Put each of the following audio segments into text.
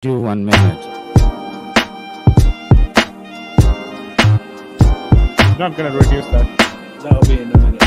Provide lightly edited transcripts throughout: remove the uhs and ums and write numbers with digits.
Do 1 minute. Not gonna reduce that. That'll be in a minute.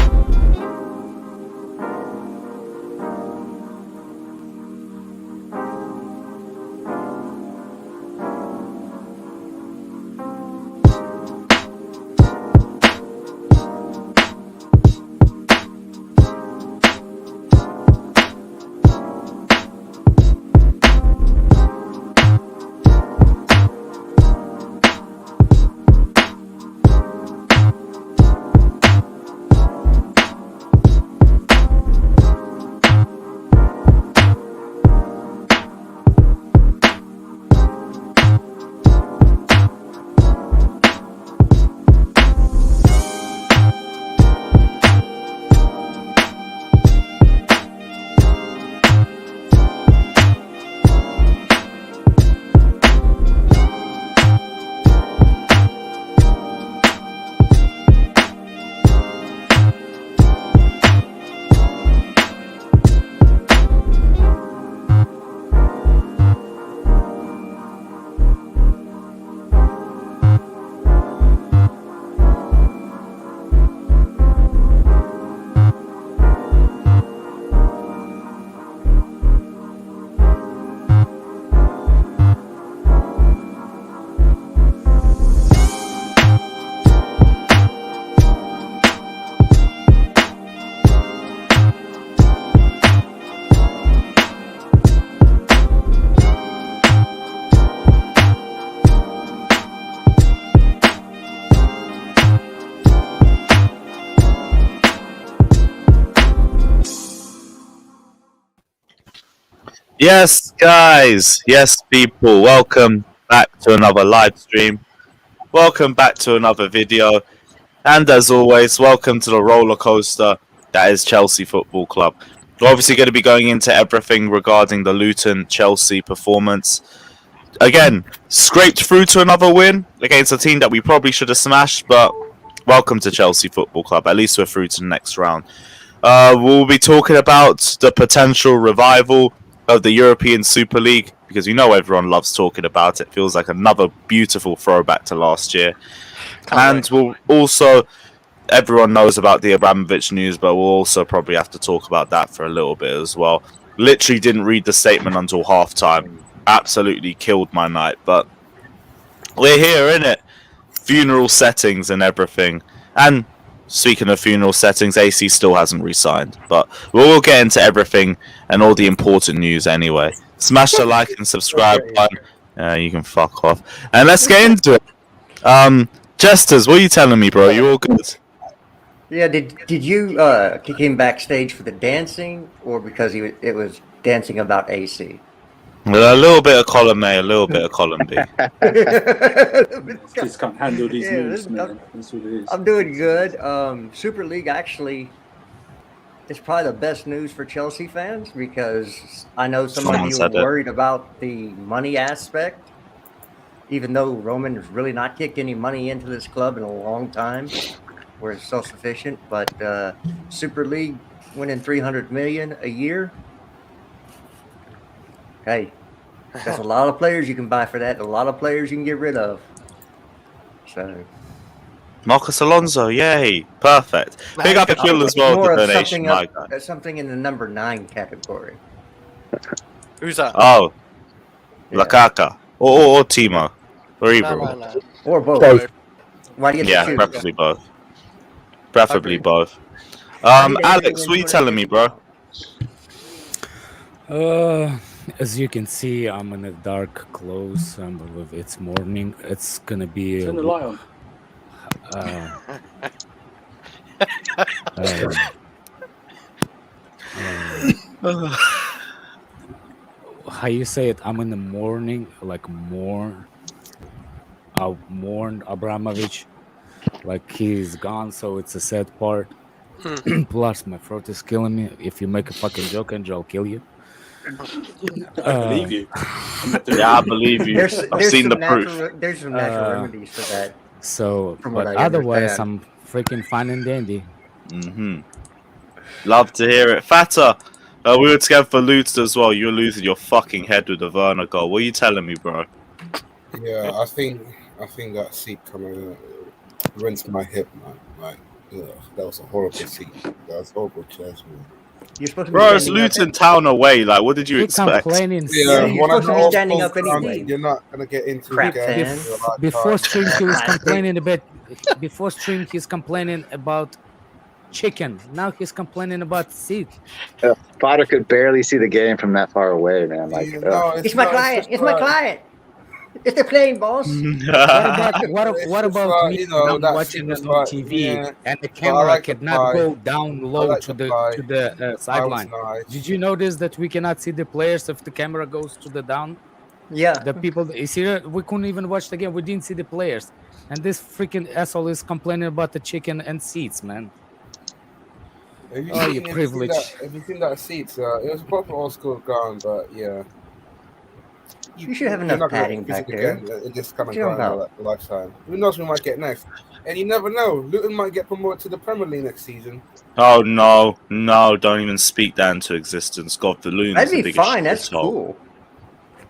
Yes, guys. Yes, people. Welcome back to another live stream. Welcome back to another video. And as always, welcome to the roller coaster that is Chelsea Football Club. We're obviously going to be going into everything regarding the Luton Chelsea performance. Again, scraped through to another win against a team that we probably should have smashed, but welcome to Chelsea Football Club. At least we're through to the next round. We'll be talking about the potential revival of the European Super League, because you know everyone loves talking about it. Feels like another beautiful throwback to last year. And we'll also, everyone knows about the Abramovich news, but we'll also probably have to talk about that for a little bit as well. Literally didn't read the statement until halftime. Absolutely killed my night, but we're here, innit? Funeral settings and everything. And speaking of funeral settings, AC still hasn't re-signed, but we'll get into everything and all the important news anyway. Smash the like and subscribe button. You can fuck off. And let's get into it. Jesters, what are you telling me, bro? You all good? Yeah, did you kick him backstage for the dancing, or because it was dancing about AC? Well, a little bit of column A, a little bit of column B. Just can't handle these moves, man. That's what it is. I'm doing good. Super League actually is probably the best news for Chelsea fans, because I know some of you are worried about the money aspect, even though Roman has really not kicked any money into this club in a long time. We're self-sufficient, but Super League winning $300 million a year. Hey, there's a lot of players you can buy for that. A lot of players you can get rid of. So, Marcus Alonso, yay, perfect. Big up Akil as well with the donation, my guy. Something in the number 9 category. Who's that? Oh, yeah. Lakaka or Timo or either. No. Or both. Why do you choose? Preferably both. Preferably both. Alex, what are you telling me, bro? As you can see, I'm in a dark clothes. It's morning. It's gonna be. Turn the light on. How you say it? I'm in the morning, like mourn. I mourned Abramovich, like he's gone. So it's a sad part. Plus, my throat is killing me. If you make a fucking joke, Andrew, I'll kill you. I believe you. Yeah, I believe you. I've seen the proof. There's some natural remedies for that. So, but otherwise, I'm freaking fine and dandy. Love to hear it. Fata, We were together for Luton as well. You were losing your fucking head with the Werner goal. What are you telling me, bro? Yeah, I think that seat coming rinsed my hip, man. Like, that was a horrible seat. That was horrible chairs, man. You're supposed to be Bro, it's standing up. Luton Town away. Like, what did you He expect? complaining. Yeah, you're supposed to be standing up anyway. anyway. You're not gonna get into Crap the game. fan. Before stream, he was complaining a bit. Before stream, he's complaining about chicken. Now he's complaining about seat. Father could barely see the game from that far away, man. Like, It's my client. It's my client. It's the playing, boss. What about me watching it on TV and the camera cannot go down low to the sideline? Did you notice that we cannot see the players if the camera goes to the down? Yeah. The people, you see, we couldn't even watch the game. We didn't see the players, and this freaking asshole is complaining about the chicken and seats, man. You privilege. Have you seen that seats? It was a proper old school ground, but yeah. You should have enough padding back there. In this kind of lifetime. Who knows who might get next? And you never know. Luton might get promoted to the Premier League next season. Oh no, don't even speak that into existence. God, the Luton's That'd the be biggest fine. That's shithole. cool.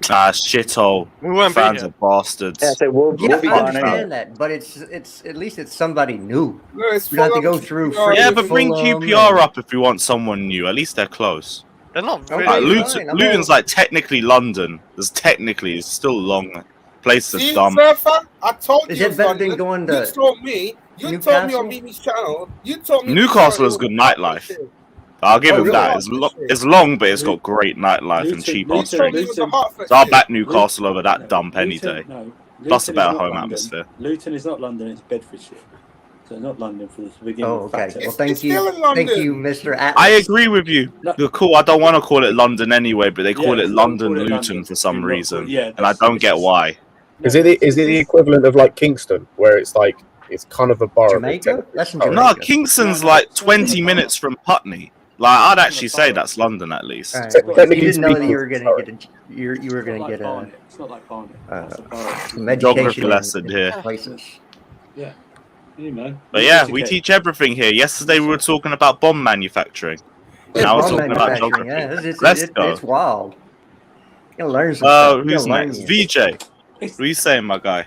Shithole. We won't be Fans here. are bastards. yeah, so we'll Yeah, be I on it. understand that, but it's at least it's somebody new. No, it's You don't have to Fulham, go through. QPR. Yeah, freaking but bring Fulham QPR up if you want someone new. At least they're close. They're not Okay, really. fine. Luton's like technically London. It's still long. Place is See, dumb. Surfer, I told Is you. it better than going to You told me Newcastle? on BB's channel. You told me Newcastle has good nightlife. I'll give Oh, him really? that. It's long, but it's got great nightlife and cheap on street. Luton. So I'll back Newcastle over that dump any day. No, Plus a Luton better is not home London. atmosphere. Luton is not London, it's Bedfordshire. So not London for the beginning. Oh, okay. factor. Well, thank It's still in London. Thank you, Mr. Atlas. I agree with you. No. You're cool. I don't want to call it London anyway, but they call Yeah, it don't London call it Luton London. for some Do not reason. call- yeah, And I don't get why. Is it the equivalent of like Kingston, where it's like it's kind of a borough? Jamaica? That's in Oh, Jamaica. No, Kingston's like 20 minutes from Putney. Like I'd actually say that's London at least. All right. Technically You didn't know that speaking, you were going to get you were It's going not to like get Barnet. It's not like Barnet. That's a borough. some Geography education lesson in here. places. Yeah. You know. But yeah, we teach everything here. Yesterday we were talking about bomb manufacturing. Now we're Bomb talking about manufacturing, geography. yeah, Let's go. It's wild. You're gonna learn some stuff. You're Who's gonna learn next? it. VJ. What are you saying, my guy?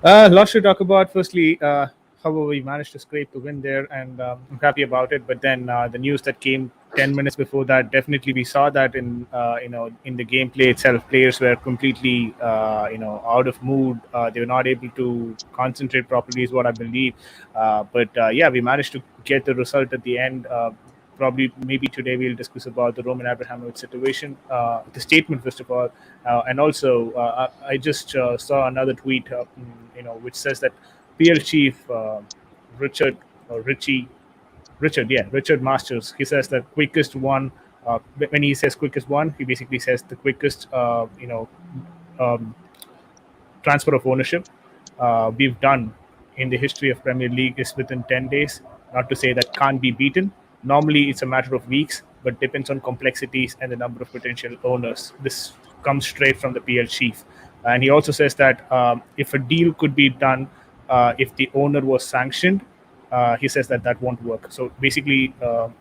Lots to talk about. Firstly, how we managed to scrape the win there, and I'm happy about it. But then the news that came 10 minutes before that, definitely we saw that in in the gameplay itself, players were completely out of mood. They were not able to concentrate properly, is what I believe. But yeah, we managed to get the result at the end. Probably, maybe today we'll discuss about the Roman Abramovich situation, the statement first of all, and also I just saw another tweet, which says that PL chief Richard Masters. He says the quickest one. When he says quickest one, he basically says the quickest transfer of ownership we've done in the history of Premier League is within 10 days. Not to say that can't be beaten. Normally, it's a matter of weeks, but depends on complexities and the number of potential owners. This comes straight from the PL chief. And he also says that if a deal could be done, if the owner was sanctioned, he says that won't work. So basically,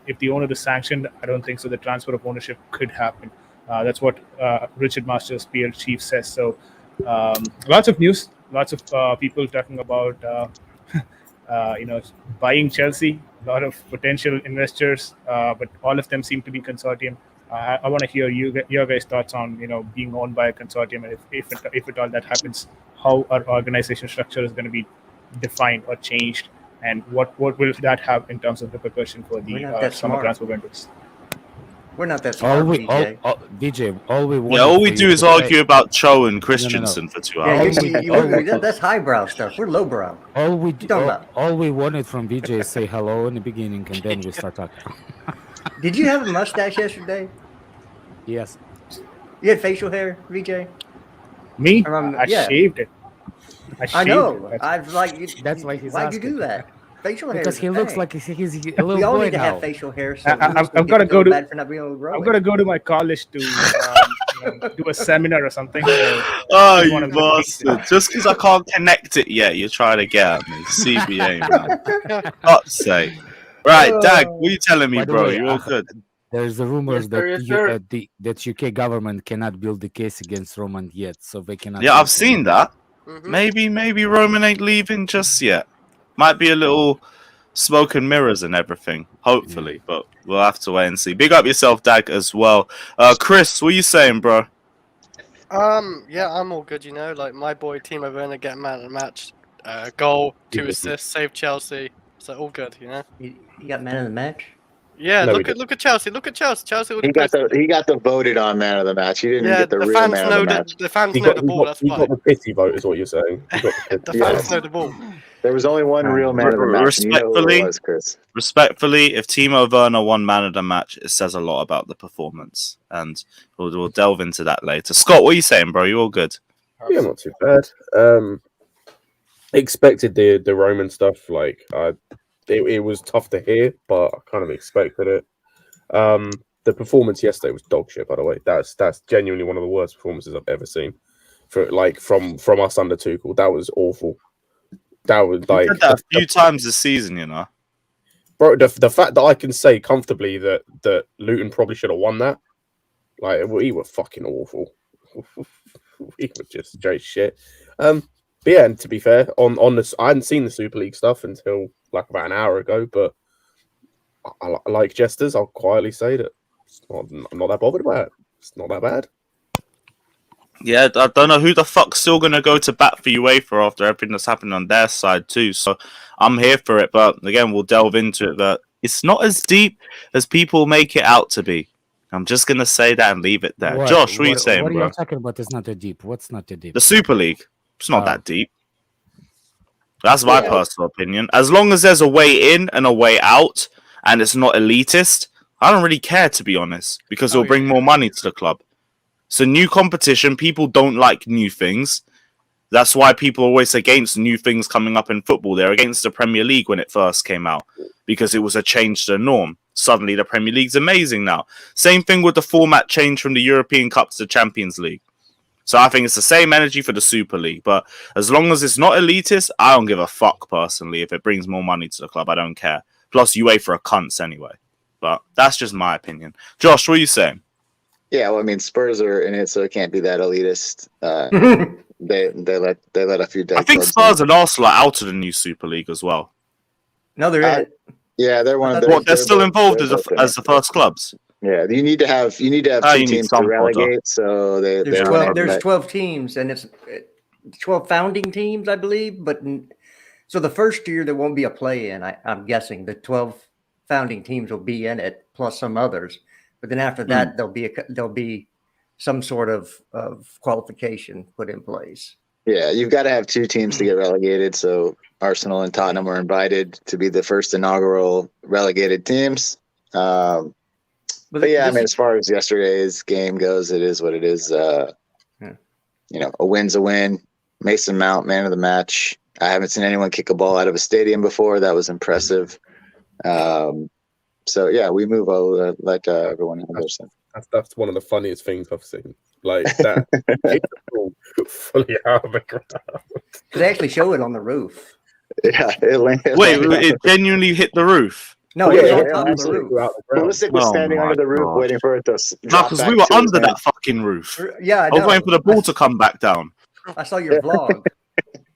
if the owner is sanctioned, I don't think so. The transfer of ownership could happen. That's what Richard Masters, PL chief, says. So lots of news, lots of people talking about buying Chelsea. A lot of potential investors, but all of them seem to be consortium. I want to hear your guys' thoughts on being owned by a consortium, and if at all that happens, how our organization structure is going to be defined or changed, and what will that have in terms of repercussion for the summer transfer windows. We're not that smart, DJ. DJ, all we want. Yeah, all we do is argue about Cho and Christensen for 2 Yeah, hours. that's highbrow stuff. We're lowbrow. All we talking about? all we wanted from VJ is say hello in the beginning, and then we start talking. Did you have a mustache yesterday? Yes. You had facial hair, VJ? Me? I I shaved it. I know. It. I've like. That's why he's Why'd you asking. do that? Facial hair. Because is he a looks thing. like he's a We little all boy need to now. have facial hair. So I've got to go to. bad for not being able to grow I've got to go to my college to do a seminar or something. So Oh, one you of the bastard. Just because I can't connect it yet, you're trying to get at me. CBA, man. God's sake. Right, Dag, what are you telling me, By the bro? way, You're all good. There's the rumors that Yes, sir. that UK government cannot build the case against Roman yet, so they cannot. Yeah, I've seen that. Mhm. Maybe Roman ain't leaving just yet. Might be a little smoke and mirrors and everything. Hopefully, but we'll have to wait and see. Big up yourself, Dag, as well. Chris, what are you saying, bro? Yeah, I'm all good. Like my boy Timo Werner getting man of the match, goal, 2 assists, saved Chelsea. So all good. He got man of the match. Yeah, No, look at Chelsea. Look at Chelsea. Chelsea He already got posted it. the voted on man of the match. He didn't Yeah, get the the real fans man of the know match. the fans He know got, the he ball. got, That's he why got the pity vote, is what you're saying. He got the the pity fans Yes. know the ball. There was only one real man of the match, and you know who it was, Chris. Respectfully, if Timo Werner won man of the match, it says a lot about the performance, and we'll delve into that later. Scott, what are you saying, bro? You all good? Yeah, not too bad. Expected the Roman stuff. Like, it was tough to hear, but I kind of expected it. The performance yesterday was dog shit. By the way, that's genuinely one of the worst performances I've ever seen. From us under Tuchel, that was awful. That was You like said that a few times this season, bro. The fact that I can say comfortably that Luton probably should have won that. Like, we were fucking awful. We were just straight shit. But yeah, and to be fair, on this, I hadn't seen the Super League stuff until like about an hour ago. But I like jesters. I'll quietly say that I'm not that bothered about it. It's not that bad. Yeah, I don't know who the fuck's still gonna go to bat for UEFA after everything that's happened on their side too. So I'm here for it, but again, we'll delve into it. But it's not as deep as people make it out to be. I'm just gonna say that and leave it there. Josh, what are you saying, What are bro? you talking about? It's not that deep. What's not that deep? The Super League. It's not Oh. that deep. That's my personal opinion. As long as there's a way in and a way out, and it's not elitist, I don't really care, to be honest, because it'll bring more money to the club. So new competition, people don't like new things. That's why people are always against new things coming up in football. They're against the Premier League when it first came out because it was a change to the norm. Suddenly the Premier League's amazing now. Same thing with the format change from the European Cup to the Champions League. So I think it's the same energy for the Super League. But as long as it's not elitist, I don't give a fuck personally. If it brings more money to the club, I don't care. Plus UEFA are cunts anyway. But that's just my opinion. Josh, what are you saying? Yeah, well, I mean, Spurs are in it, so it can't be that elitist. They let a few dead I think clubs Spurs in. and Arsenal are out of the new Super League as well. No, they're in it. Yeah, they're one of the. What, they're still involved as the first clubs. Yeah, you need to have two you need teams to some relegate. So There's 12 teams, and it's 12 founding teams, I believe. But so the first year there won't be a play-in. I'm guessing the 12 founding teams will be in it, plus some others. But then after that, there'll be some sort of qualification put in place. Yeah, you've got to have two teams to get relegated. So Arsenal and Tottenham were invited to be the first inaugural relegated teams. But yeah, I mean, as far as yesterday's game goes, it is what it is. A win's a win. Mason Mount, man of the match. I haven't seen anyone kick a ball out of a stadium before. That was impressive. So yeah, we move. I'll let everyone have their say. That's one of the funniest things I've seen. Like that, fully out of the ground. They actually show it on the roof. Yeah, it genuinely hit the roof. No, it was on top of the roof. Pulisic was standing under the roof waiting for it to drop because back we were to his under hand. that fucking roof. Yeah, I was waiting for the ball to come back down. I saw your vlog.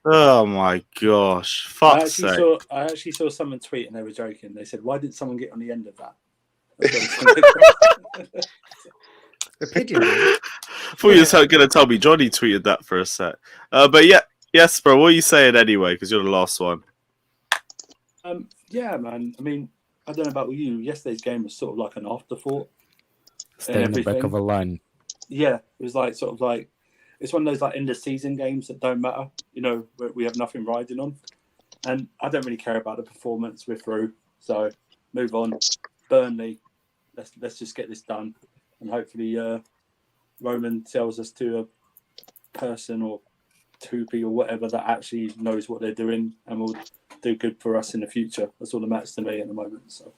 Oh my gosh! Fuck's sake! I actually saw someone tweet and they were joking. They said, "Why didn't someone get on the end of that?" The pigeon. I thought you were going to tell me Johnny tweeted that for a sec. But yeah, yes, bro. What are you saying anyway? Because you're the last one. Yeah, man. I mean, I don't know about you. Yesterday's game was sort of like an afterthought. Stay in the back of a line. Yeah, it was like sort of like it's one of those like end of season games that don't matter. You know, where we have nothing riding on, and I don't really care about the performance. We're through, so move on. Burnley, let's just get this done, and hopefully Roman tells us to a person or two people, whatever, that actually knows what they're doing and will do good for us in the future. That's all that matters to me at the moment. So,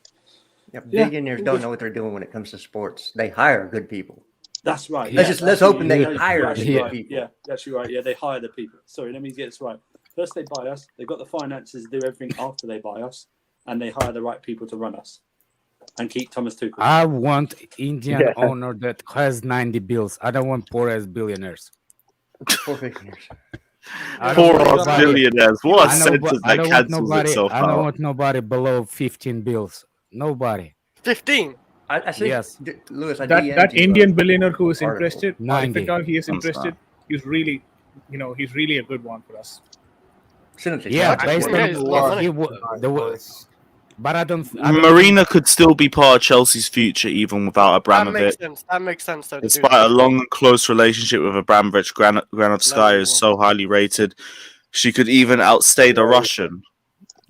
billionaires don't know what they're doing when it comes to sports. They hire good people. That's right. Let's hope they hire good people. Yeah, that's right. Yeah, they hire the people. Sorry, let me get this right. First, they buy us. They've got the finances to do everything after they buy us, and they hire the right people to run us. and keep Thomas Tuchel. I want Indian Yeah. owner that has 90 bills. I don't want poor ass billionaires. Poor billionaires. I don't Poor want ass nobody. billionaires. What a I know, sentence I that don't want cancels nobody. itself I don't out. want nobody below 15 bills. Nobody. 15. I think, Yes. Lewis, I That DM'd you Indian a billionaire who is article. interested, if 90. at all he is I'm interested, he's really, he's really a good one for us. Send it to Yeah, chat. based Yeah, on it's a lot of he money. but I don't. Marina could still be part of Chelsea's future even without That Abramovich. makes sense. That makes sense though. To do Despite that. a long and close relationship with Abramovich, Granovskaya is No. so highly rated. She could even outstay the Russian.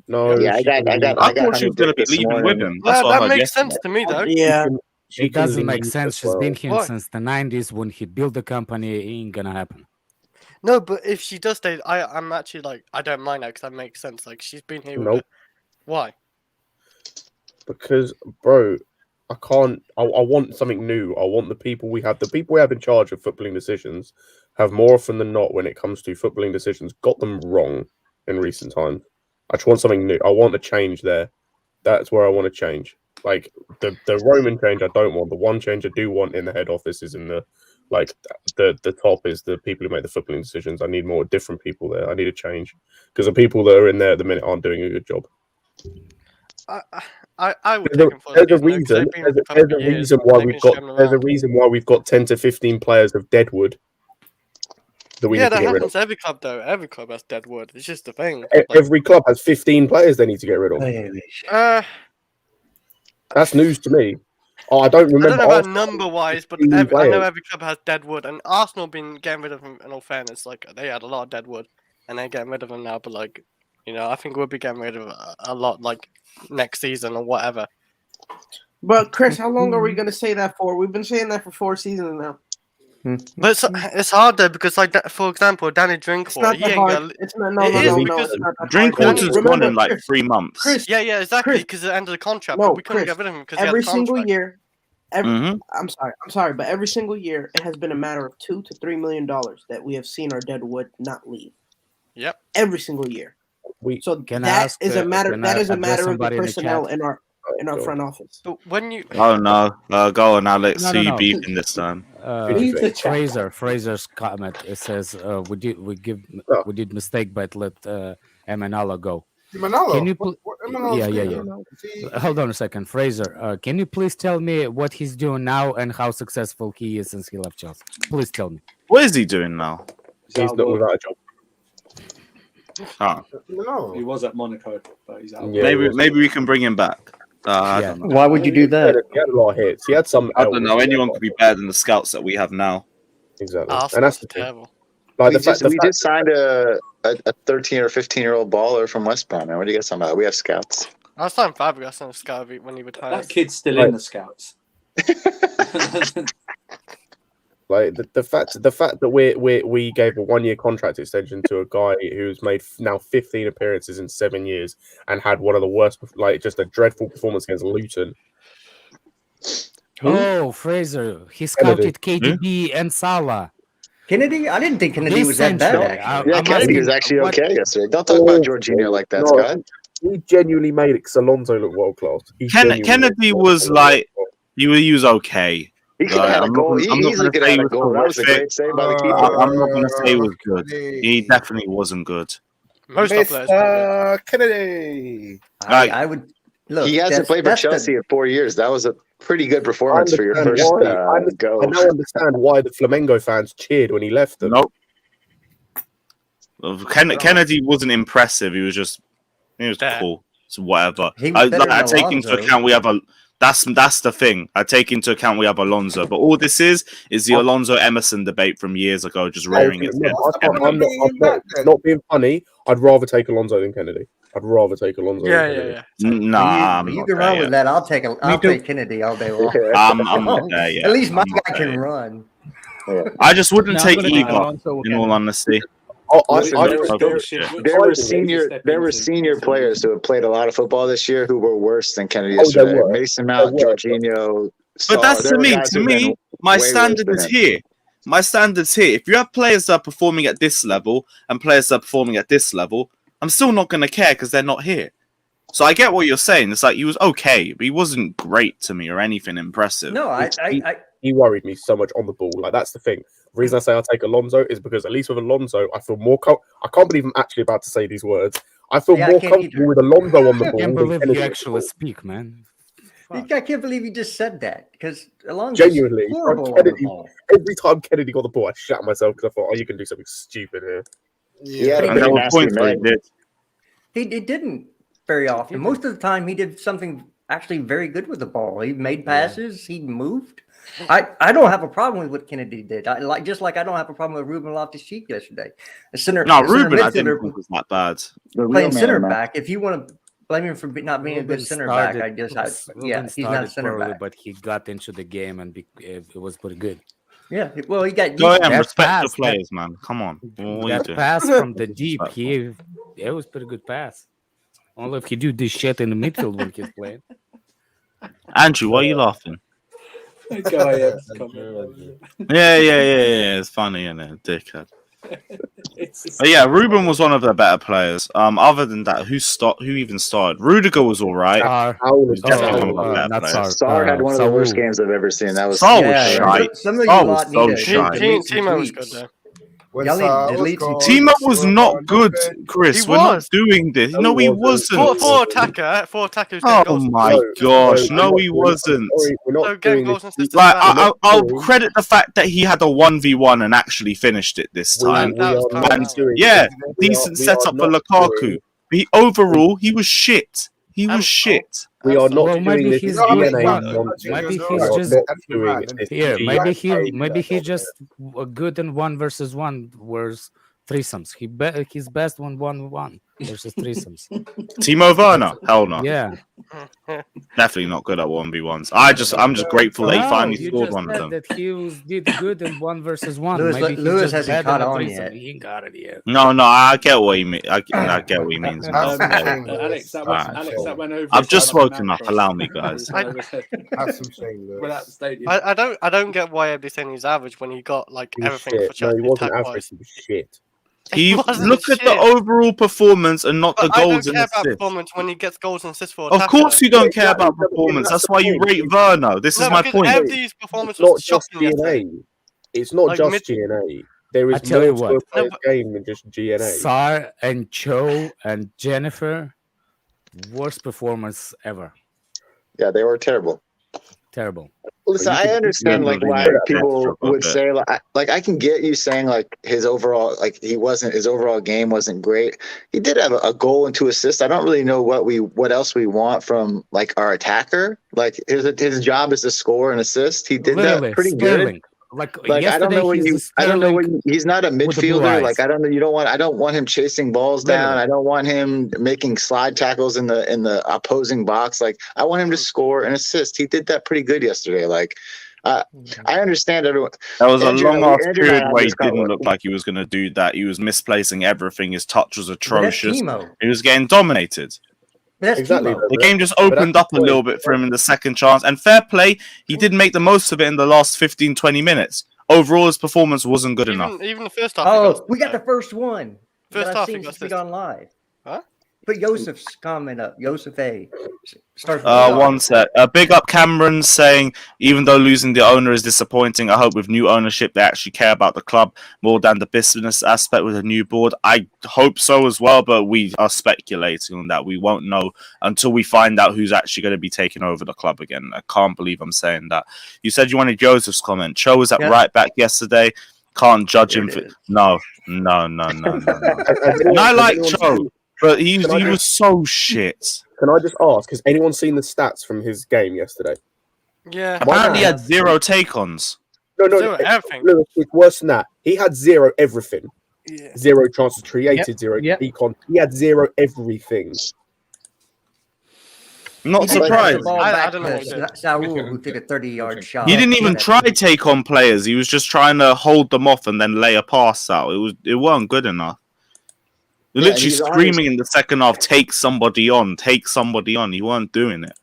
No, Yeah, I she got can- I thought she was 100 going to be this leaving with morning. him. That's No, what I that heard makes yesterday. sense to me though. she can- she It can doesn't make leave sense. as She's been well. here Why? since the 90s when he built the company. It ain't gonna happen. No, but if she does stay, I'm actually like I don't mind that because that makes sense. Like she's been here with Nope. it. Why? Because, bro, I can't. I want something new. I want the people we have in charge of footballing decisions have more often than not, when it comes to footballing decisions, got them wrong in recent times. I just want something new. I want a change there. That's where I want to change. Like the Roman change, I don't want. The one change I do want in the head office is in the the top is the people who make the footballing decisions. I need more different people there. I need a change because the people that are in there at the minute aren't doing a good job. I would There's take him for a that reason, though, 'cause reason. they've been There's with a, the club there's for a years, reason why they we've can got. show them There's a around. reason why we've got 10 to 15 players of Deadwood that we Yeah, need to that get rid of. happens to every club though. Every club has dead wood. It's just the thing. Every club has 15 players they need to get rid of. That's news to me. Oh, I don't I remember. don't know about Arsenal number wise, but 15 I know players. every club has dead wood, and Arsenal been getting rid of him. In all fairness, like they had a lot of dead wood, and they're getting rid of him now. But like, I think we'll be getting rid of a lot like next season or whatever. But Chris, how long are we going to say that for? We've been saying that for 4 seasons now. But it's hard though because like for example, Danny Drinkwater, It's not he that ain't hard. gonna. It's not. No, It no, is no, no. because It's not that hard. Drinkwater's gone Remember, in like Chris, 3 months. Chris, Yeah, exactly. Chris. Because of the end of the contract, No, but we couldn't Chris, get rid of him because he had every a contract. single year. Mhm. I'm sorry, but every single year it has been a matter of $2 to $3 million that we have seen our dead wood not leave. Yep. Every single year. So Can I that ask, is a matter. can That I is a address matter of the somebody in the personnel chat? in our front office. But when you Oh no. Go on, Alex. No, Who no, you no. beefing this time? Leave the chat. Fraser's comment. It says we did mistake, but let Emanala go. Manolo. Can you What Manolo yeah. doing? Hold on a second, Fraser. Can you please tell me what he's doing now and how successful he is since he left Chelsea? Please tell me. What is he doing now? He's not without a job. Oh. He was at Monaco, but he's out. Yeah, Maybe we can bring him back. I don't know. Why would you do that? He had a lot of hits. He had some. I don't know. Anyone could be better than the scouts that we have now. Exactly, and that's Arsenal's the thing. terrible. Like We the fact, just signed a 13 or 15-year-old baller from West Brom. Man, what do you guys talking about? We have scouts. I was talking Fabregas on Sky when he retires. That kid's still in the scouts. like the fact that we gave a 1-year contract extension to a guy who's made now 15 appearances in 7 years and had one of the worst, like just a dreadful performance against Luton. Oh, Fraser, he scouted KDB and Salah. Kennedy? I didn't think Kennedy was that bad. Yeah, Kennedy was actually okay yesterday. Don't talk about Jorginho like that, Scott. He genuinely made Alonso look world class. Kennedy was like he was okay. He could have had a goal. He easily could have had a goal. That was a great save by the keeper. I'm not going to say he was good. He definitely wasn't good. Most of players. Kennedy. I would look. He hasn't played for Chelsea in 4 years. That was a pretty good performance for your first go. I now understand why the Flamengo fans cheered when he left them. Nope. Kennedy wasn't impressive. He was cool. So whatever. I take into account we have a. That's the thing. I take into account we have Alonso, but all this is the Alonso Emerson debate from years ago, just rearing its head. I'm not being funny. I'd rather take Alonso than Kennedy. I'd rather take Alonso. Yeah. Nah, you can run with that. I'll take Kennedy all day long. I'm not there yet. At least my guy can run. I just wouldn't take either. In all honesty. There were senior players who have played a lot of football this year who were worse than Kennedy yesterday. Mason Mount, Jorginho. But that's to me, my standard is here. My standard's here. If you have players that are performing at this level and players that are performing at this level, I'm still not going to care because they're not here. So I get what you're saying. It's like he was okay, but he wasn't great to me or anything impressive. No, He worried me so much on the ball. Like, that's the thing. The reason I say I'll take Alonso is because at least with Alonso, I feel more. I can't believe I'm actually about to say these words. I feel more comfortable with Alonso on the ball. I can't believe than you actually speak, man. I can't believe you just said that because Alonso's genuinely, horrible Kennedy, on the ball. every time Kennedy got the ball, I shat myself because I thought, oh, you can do something stupid here. Yeah, and there were points where he did. He didn't very often. Most of the time, he did something actually very good with the ball. He made passes. He moved. I don't have a problem with what Kennedy did. I don't have a problem with Ruben Loftus-Cheek yesterday. Ruben, I didn't think was that bad. Playing center back. If you want to blame him for not being a good center back, he's not a center back. But he got into the game and it was pretty good. Yeah, well, he got. Go ahead and respect the players, man. Come on. That pass from the deep, it was pretty good pass. Only if he do this shit in the midfield when he's playing. Andrew, why are you laughing? Yeah. It's funny, isn't it? Dickhead. But yeah, Ruben was one of the better players. Other than that, who even started? Rudiger was all right. Sarr had one of the worst games I've ever seen. That was shite. Some of you lot need to Timo was good though. Timo was not good, Chris. We're not doing this. No, he wasn't. Four attackers. Oh my gosh, no, he wasn't. Like, I'll credit the fact that he had a 1v1 and actually finished it this time. Yeah, decent setup for Lukaku. But overall, he was shit. He was shit. We are not doing this DNA. Maybe he's just good in 1v1 whereas threesomes. He's best when 1v1 versus threesomes. Timo Werner? Hell no. Yeah. Definitely not good at 1v1s. I'm just grateful that he finally scored one of them. That he did good in 1v1. Lewis hasn't caught on yet. He ain't got it yet. No, I get what he means. I get what he means. Alex, that went over. I've just woken up. Allow me, guys. Have some shame, I don't get why everybody's saying he's average when he got like everything for Chelsea. No, he wasn't average. He was shit. Look at the overall performance and not the goals and assists. I don't care about performance when he gets goals and assists for. Of course, you don't care about performance. That's why you rate Werner. This is my point. Everybody's performance was shocking yesterday. It's not just GNA. There is more to a game than just GNA. Sarr and Cho and Jennifer, worst performance ever. Yeah, they were terrible. Terrible. Listen, I understand why people would say I can get you saying his overall his overall game wasn't great. He did have a goal and 2 assists. I don't really know what else we want from our attacker. His job is to score and assist. He did that pretty good. I don't know what he's not a midfielder. I don't want him chasing balls down. I don't want him making slide tackles in the opposing box. I want him to score and assist. He did that pretty good yesterday. I understand everyone. That was a long ass period where he didn't look like he was going to do that. He was misplacing everything. His touch was atrocious. He was getting dominated. Exactly. The game just opened up a little bit for him in the second chance. And fair play, he did make the most of it in the last 15-20 minutes. Overall, his performance wasn't good enough. Even the first half. We got the first one. First half, he got on live. Huh? Put Yosef's comment up. Yosef A. One sec. Big up Cameron saying, even though losing the owner is disappointing, I hope with new ownership they actually care about the club more than the business aspect with a new board. I hope so as well, but we are speculating on that. We won't know until we find out who's actually going to be taking over the club again. I can't believe I'm saying that. You said you wanted Joseph's comment. Cho was at right back yesterday. Can't judge him for... No. And I like Cho. But he was so shit. Can I just ask, has anyone seen the stats from his game yesterday? Yeah. Apparently he had 0 take-ons. No, everything. It's worse than that. He had 0 everything. Yeah. 0 chances created, 0 econ. He had 0 everything. Not surprised. I don't know. Saul, who took a 30-yard shot. He didn't even try take on players. He was just trying to hold them off and then lay a pass out. It wasn't good enough. Literally screaming in the second half, take somebody on. He weren't doing it.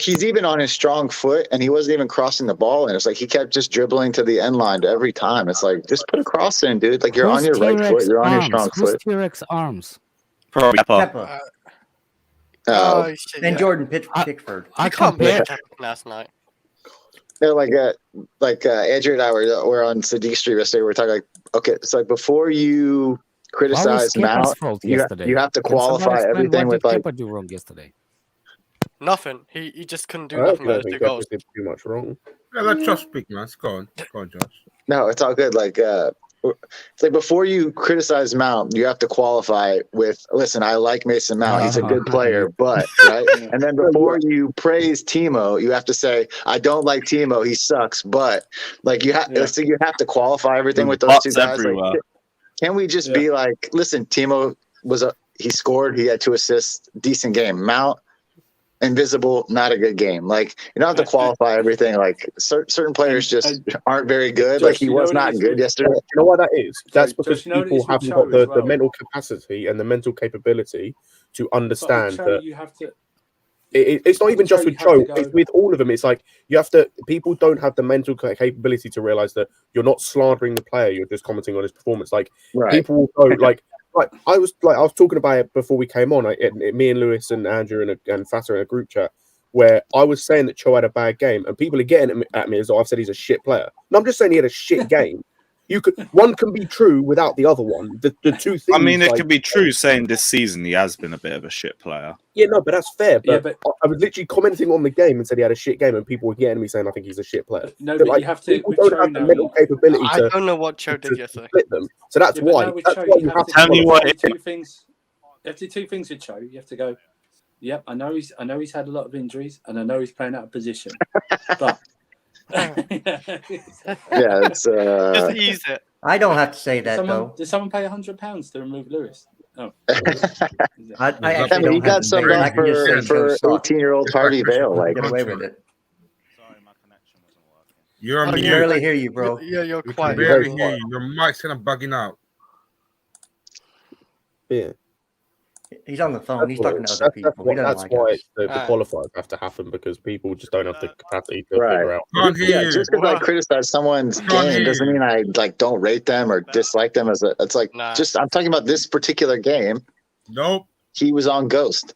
He's even on his strong foot, and he wasn't even crossing the ball. And it's he kept just dribbling to the end line every time. It's just put a cross in, dude. You're on your right foot. You're on your strong foot. T-Rex arms? Probably Peppa. shit, And yeah. Jordan Pickford. I can't believe it happened last night. No, like Andrew and I were on Sadiq Street yesterday. We're talking like, okay, it's like before you What was criticize Kepa's Mount, fault you yesterday? have to Can somebody qualify explain everything what with did like. Kepa do wrong yesterday? Nothing. He just couldn't do I nothing don't about his think 2 goals. Kepa did too much wrong. Yeah, let Josh speak, man. Go on, Josh. No, it's all good. Like, it's like before you criticize Mount, you have to qualify with, listen, I like Mason Mount. He's a good player, but, right? And then before you praise Timo, you have to say, I don't like Timo. He sucks. But, like, you have to qualify everything with those two guys. Everywhere. Like, can we just be like, listen, Timo he scored, he had 2 assists, decent game. Mount, invisible, not a good game. Like, you don't have to qualify everything. Like, certain players just aren't very good. Josh, like, he was not good yesterday. You know why that is? That's because Josh, you know what it people is with haven't Cho got the, as well? the mental capacity and the mental capability to understand Cho, that you have to. it's not even just Cho, with you have Cho, to go- it's with all of them. It's like people don't have the mental capability to realize that you're not slandering the player, you're just commenting on his performance. Like, Right. people will go, like I was talking about it before we came on. Me and Lewis and Andrew and Fatter in a group chat where I was saying that Cho had a bad game, and people are getting at me as though I've said he's a shit player. No, I'm just saying he had a shit game. One can be true without the other one. The two things. I mean, it like, could be true saying this season he has been a bit of a shit player. Yeah, no, but that's fair. But, but I was literally commenting on the game and said he had a shit game, and people were getting at me saying I think he's a shit player. No, but you have to. People With don't Cho have the now, mental capability I to don't know what Cho did yesterday. split them. So that's but why. now with That's Cho, why you have to Tell me what do it- two things. You have to do 2 things with Cho. You have to go. Yep, I know he's had a lot of injuries, and I know he's playing out of position. But Yeah, it's Just ease it. I don't have to say that though. Did someone pay £100 to remove Lewis? Oh, I I actually mean, he don't have got to subbed say it. I off can just say for Joe sucks. 18-year-old Harvey Vale. Like, Get away with it. Sorry, my connection wasn't working. You're on I mute. can barely hear you, bro. Yeah, you're We can quiet. barely hear you. Your mic's kind of bugging out. Yeah. He's on the phone. He's talking to other people. He doesn't That's like why us. the qualifiers have to happen, because people just don't have the capacity to Right. figure out. Can't hear yeah, you. just because I criticize someone's Can't hear game doesn't you. mean I like don't rate them or dislike them as a. It's like Nah. just I'm talking about this particular game. Nope. He was on Ghost.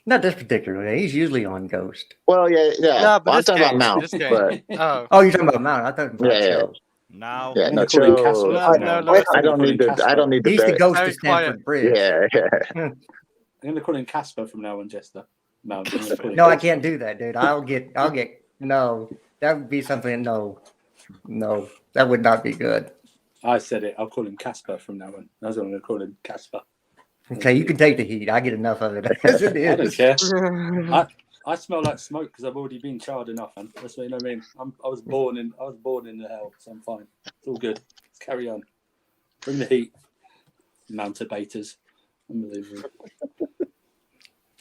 Not this particular day. He's usually on Ghost. Well, yeah. No, but Well, I'm this talking game, about Mount, this game. but Oh, Oh, you're talking about Mount. I thought about Yeah, yeah. Cho. Now, yeah, no, Calling Cho. Casper. No, Lewis, I don't need to. I don't need to. He's the bet. ghost Very of Stanford Bridge. Yeah, yeah. I'm going to call him Casper from now on, Jester. No, I'm gonna call him No, I Casper. can't do that, dude. I'll get no. That would be something. No, that would not be good. I said it. I'll call him Casper from now on. That's what I'm going to call him, Casper. Okay, you can take the heat. I get enough of it as it I don't is. care. I smell like smoke because I've already been charred enough, man. That's what you know what I mean. I was born in the hell, so I'm fine. It's all good. Let's carry on. Bring the heat. Mounted baiters. Unbelievable.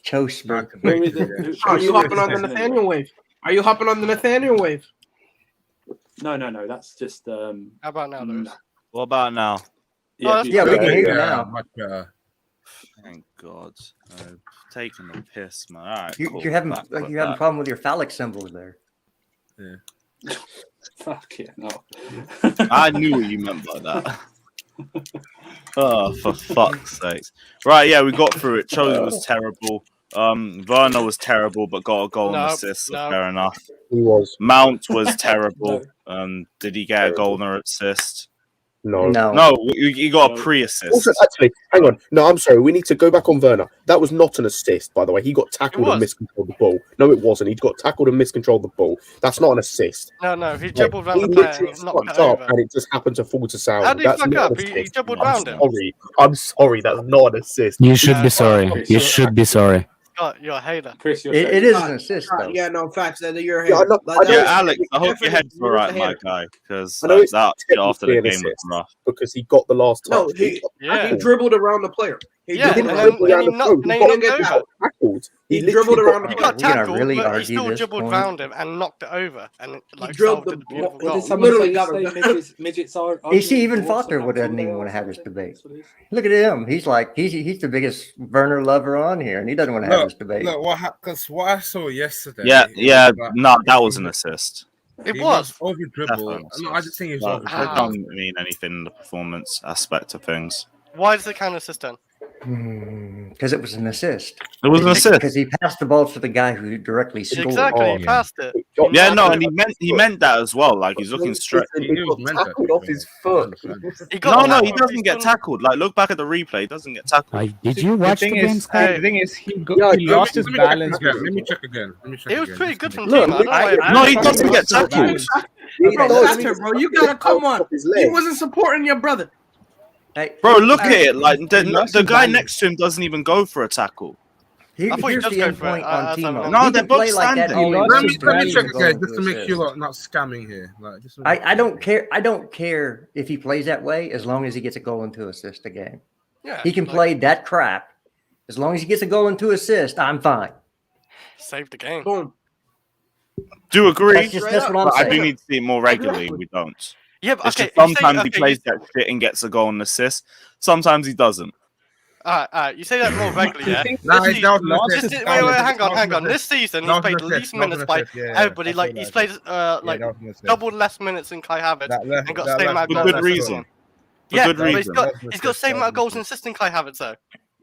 Cho smoke. Are you hopping on the Nathaniel wave? Are you hopping on the Nathaniel wave? No. That's just. how about now, Lewis? what about now? Yeah, we can hear you Yeah, now. much better. Thank God. Taking the piss, man. All right, You, cool. you're having Back like with you're having a that. problem with your phallic symbols there. Fuck it, no. I knew what you meant by that. Oh, for fuck's sake. Right, yeah, we got through it. Cho was terrible. Werner was terrible, but got a goal and assist, so fair enough. He was. Mount was terrible. Did he get a goal and an assist? No. No, he got a pre-assist. Also, actually, hang on. No, I'm sorry. We need to go back on Werner. That was not an assist, by the way. He got tackled and miscontrolled the ball. No, it wasn't. He got tackled and miscontrolled the ball. That's not an assist. No, he dribbled round He the player literally and knocked it fucked up, over. and it just happened to fall to Saudi. How did he That's fuck not up? an He assist. dribbled I'm round him. sorry. I'm sorry. That's not an assist. You should be sorry. You should be sorry. God, you're a hater. Chris, you're It is an assist, though. Yeah, no facts. That you're a Yeah, I hater. know- Like, I that know- Yeah, was- Alex, I hope your definitely head's all right, a my hater. guy, because I know it's that after the technically an game was assist rough. because he got the last touch. No, he Yeah. dribbled around the player. He Yeah, dribbled and around then the player. he knocked He over. got tackled. He literally dribbled around the He player. got We're gonna tackled, really but he argue still this dribbled point. round him and knocked it over, and like drilled solved the the beautiful ball. What goal. did someone Literally say got today? him. Midgets are. You see, even arguing Foster for would what's doesn't even on want to have there, this debate. that's what it is. Look at him. He's like he's the biggest Werner lover on here, and he doesn't want to have this debate. Look, because what I saw yesterday. Yeah, was no, that was an assist. It he was. over dribble. Definitely No, I just think he was But over that dribble. doesn't mean anything in the performance aspect of things. Why does it count as assist then? Because it was an assist. It was an assist. Because he passed the ball to the guy who directly scored. Exactly, he passed it. Yeah, no, and he meant that as well. Like he's looking straight. He got tackled off his foot. No, he doesn't get tackled. Like, look back at the replay. He doesn't get tackled. Did you watch the game? The thing is, he lost his balance. Let me check again. It was pretty good from Look, Timo. No, he doesn't get tackled. Bro, you gotta come on. He wasn't supporting your brother. Hey, Bro, look at it. Like the guy next to him doesn't even go for a tackle. I thought he here's does the go end for it. point I on Timo. No, He they're can both play like that. standing. Let me check again, just to make sure I'm not scamming here. Like, I don't care. I don't care if he plays that way as long as he gets a goal and 2 assists a game. Yeah, He can play that crap as long as he gets a goal and 2 assists. I'm fine. Save the game. Boom. Do agree. That's what I'm But I saying. do need to see it more regularly. We don't. Yeah, but It's okay. just sometimes he plays that shit and gets a goal and assist. Sometimes he doesn't. You say that more regularly, yeah? Hang on. This season, he's played the least minutes by everybody. Like, he's played double less minutes than Kai Havertz and got the same amount of goals. For good reason. Yeah, but he's got the same amount of goals and assists than Kai Havertz, though.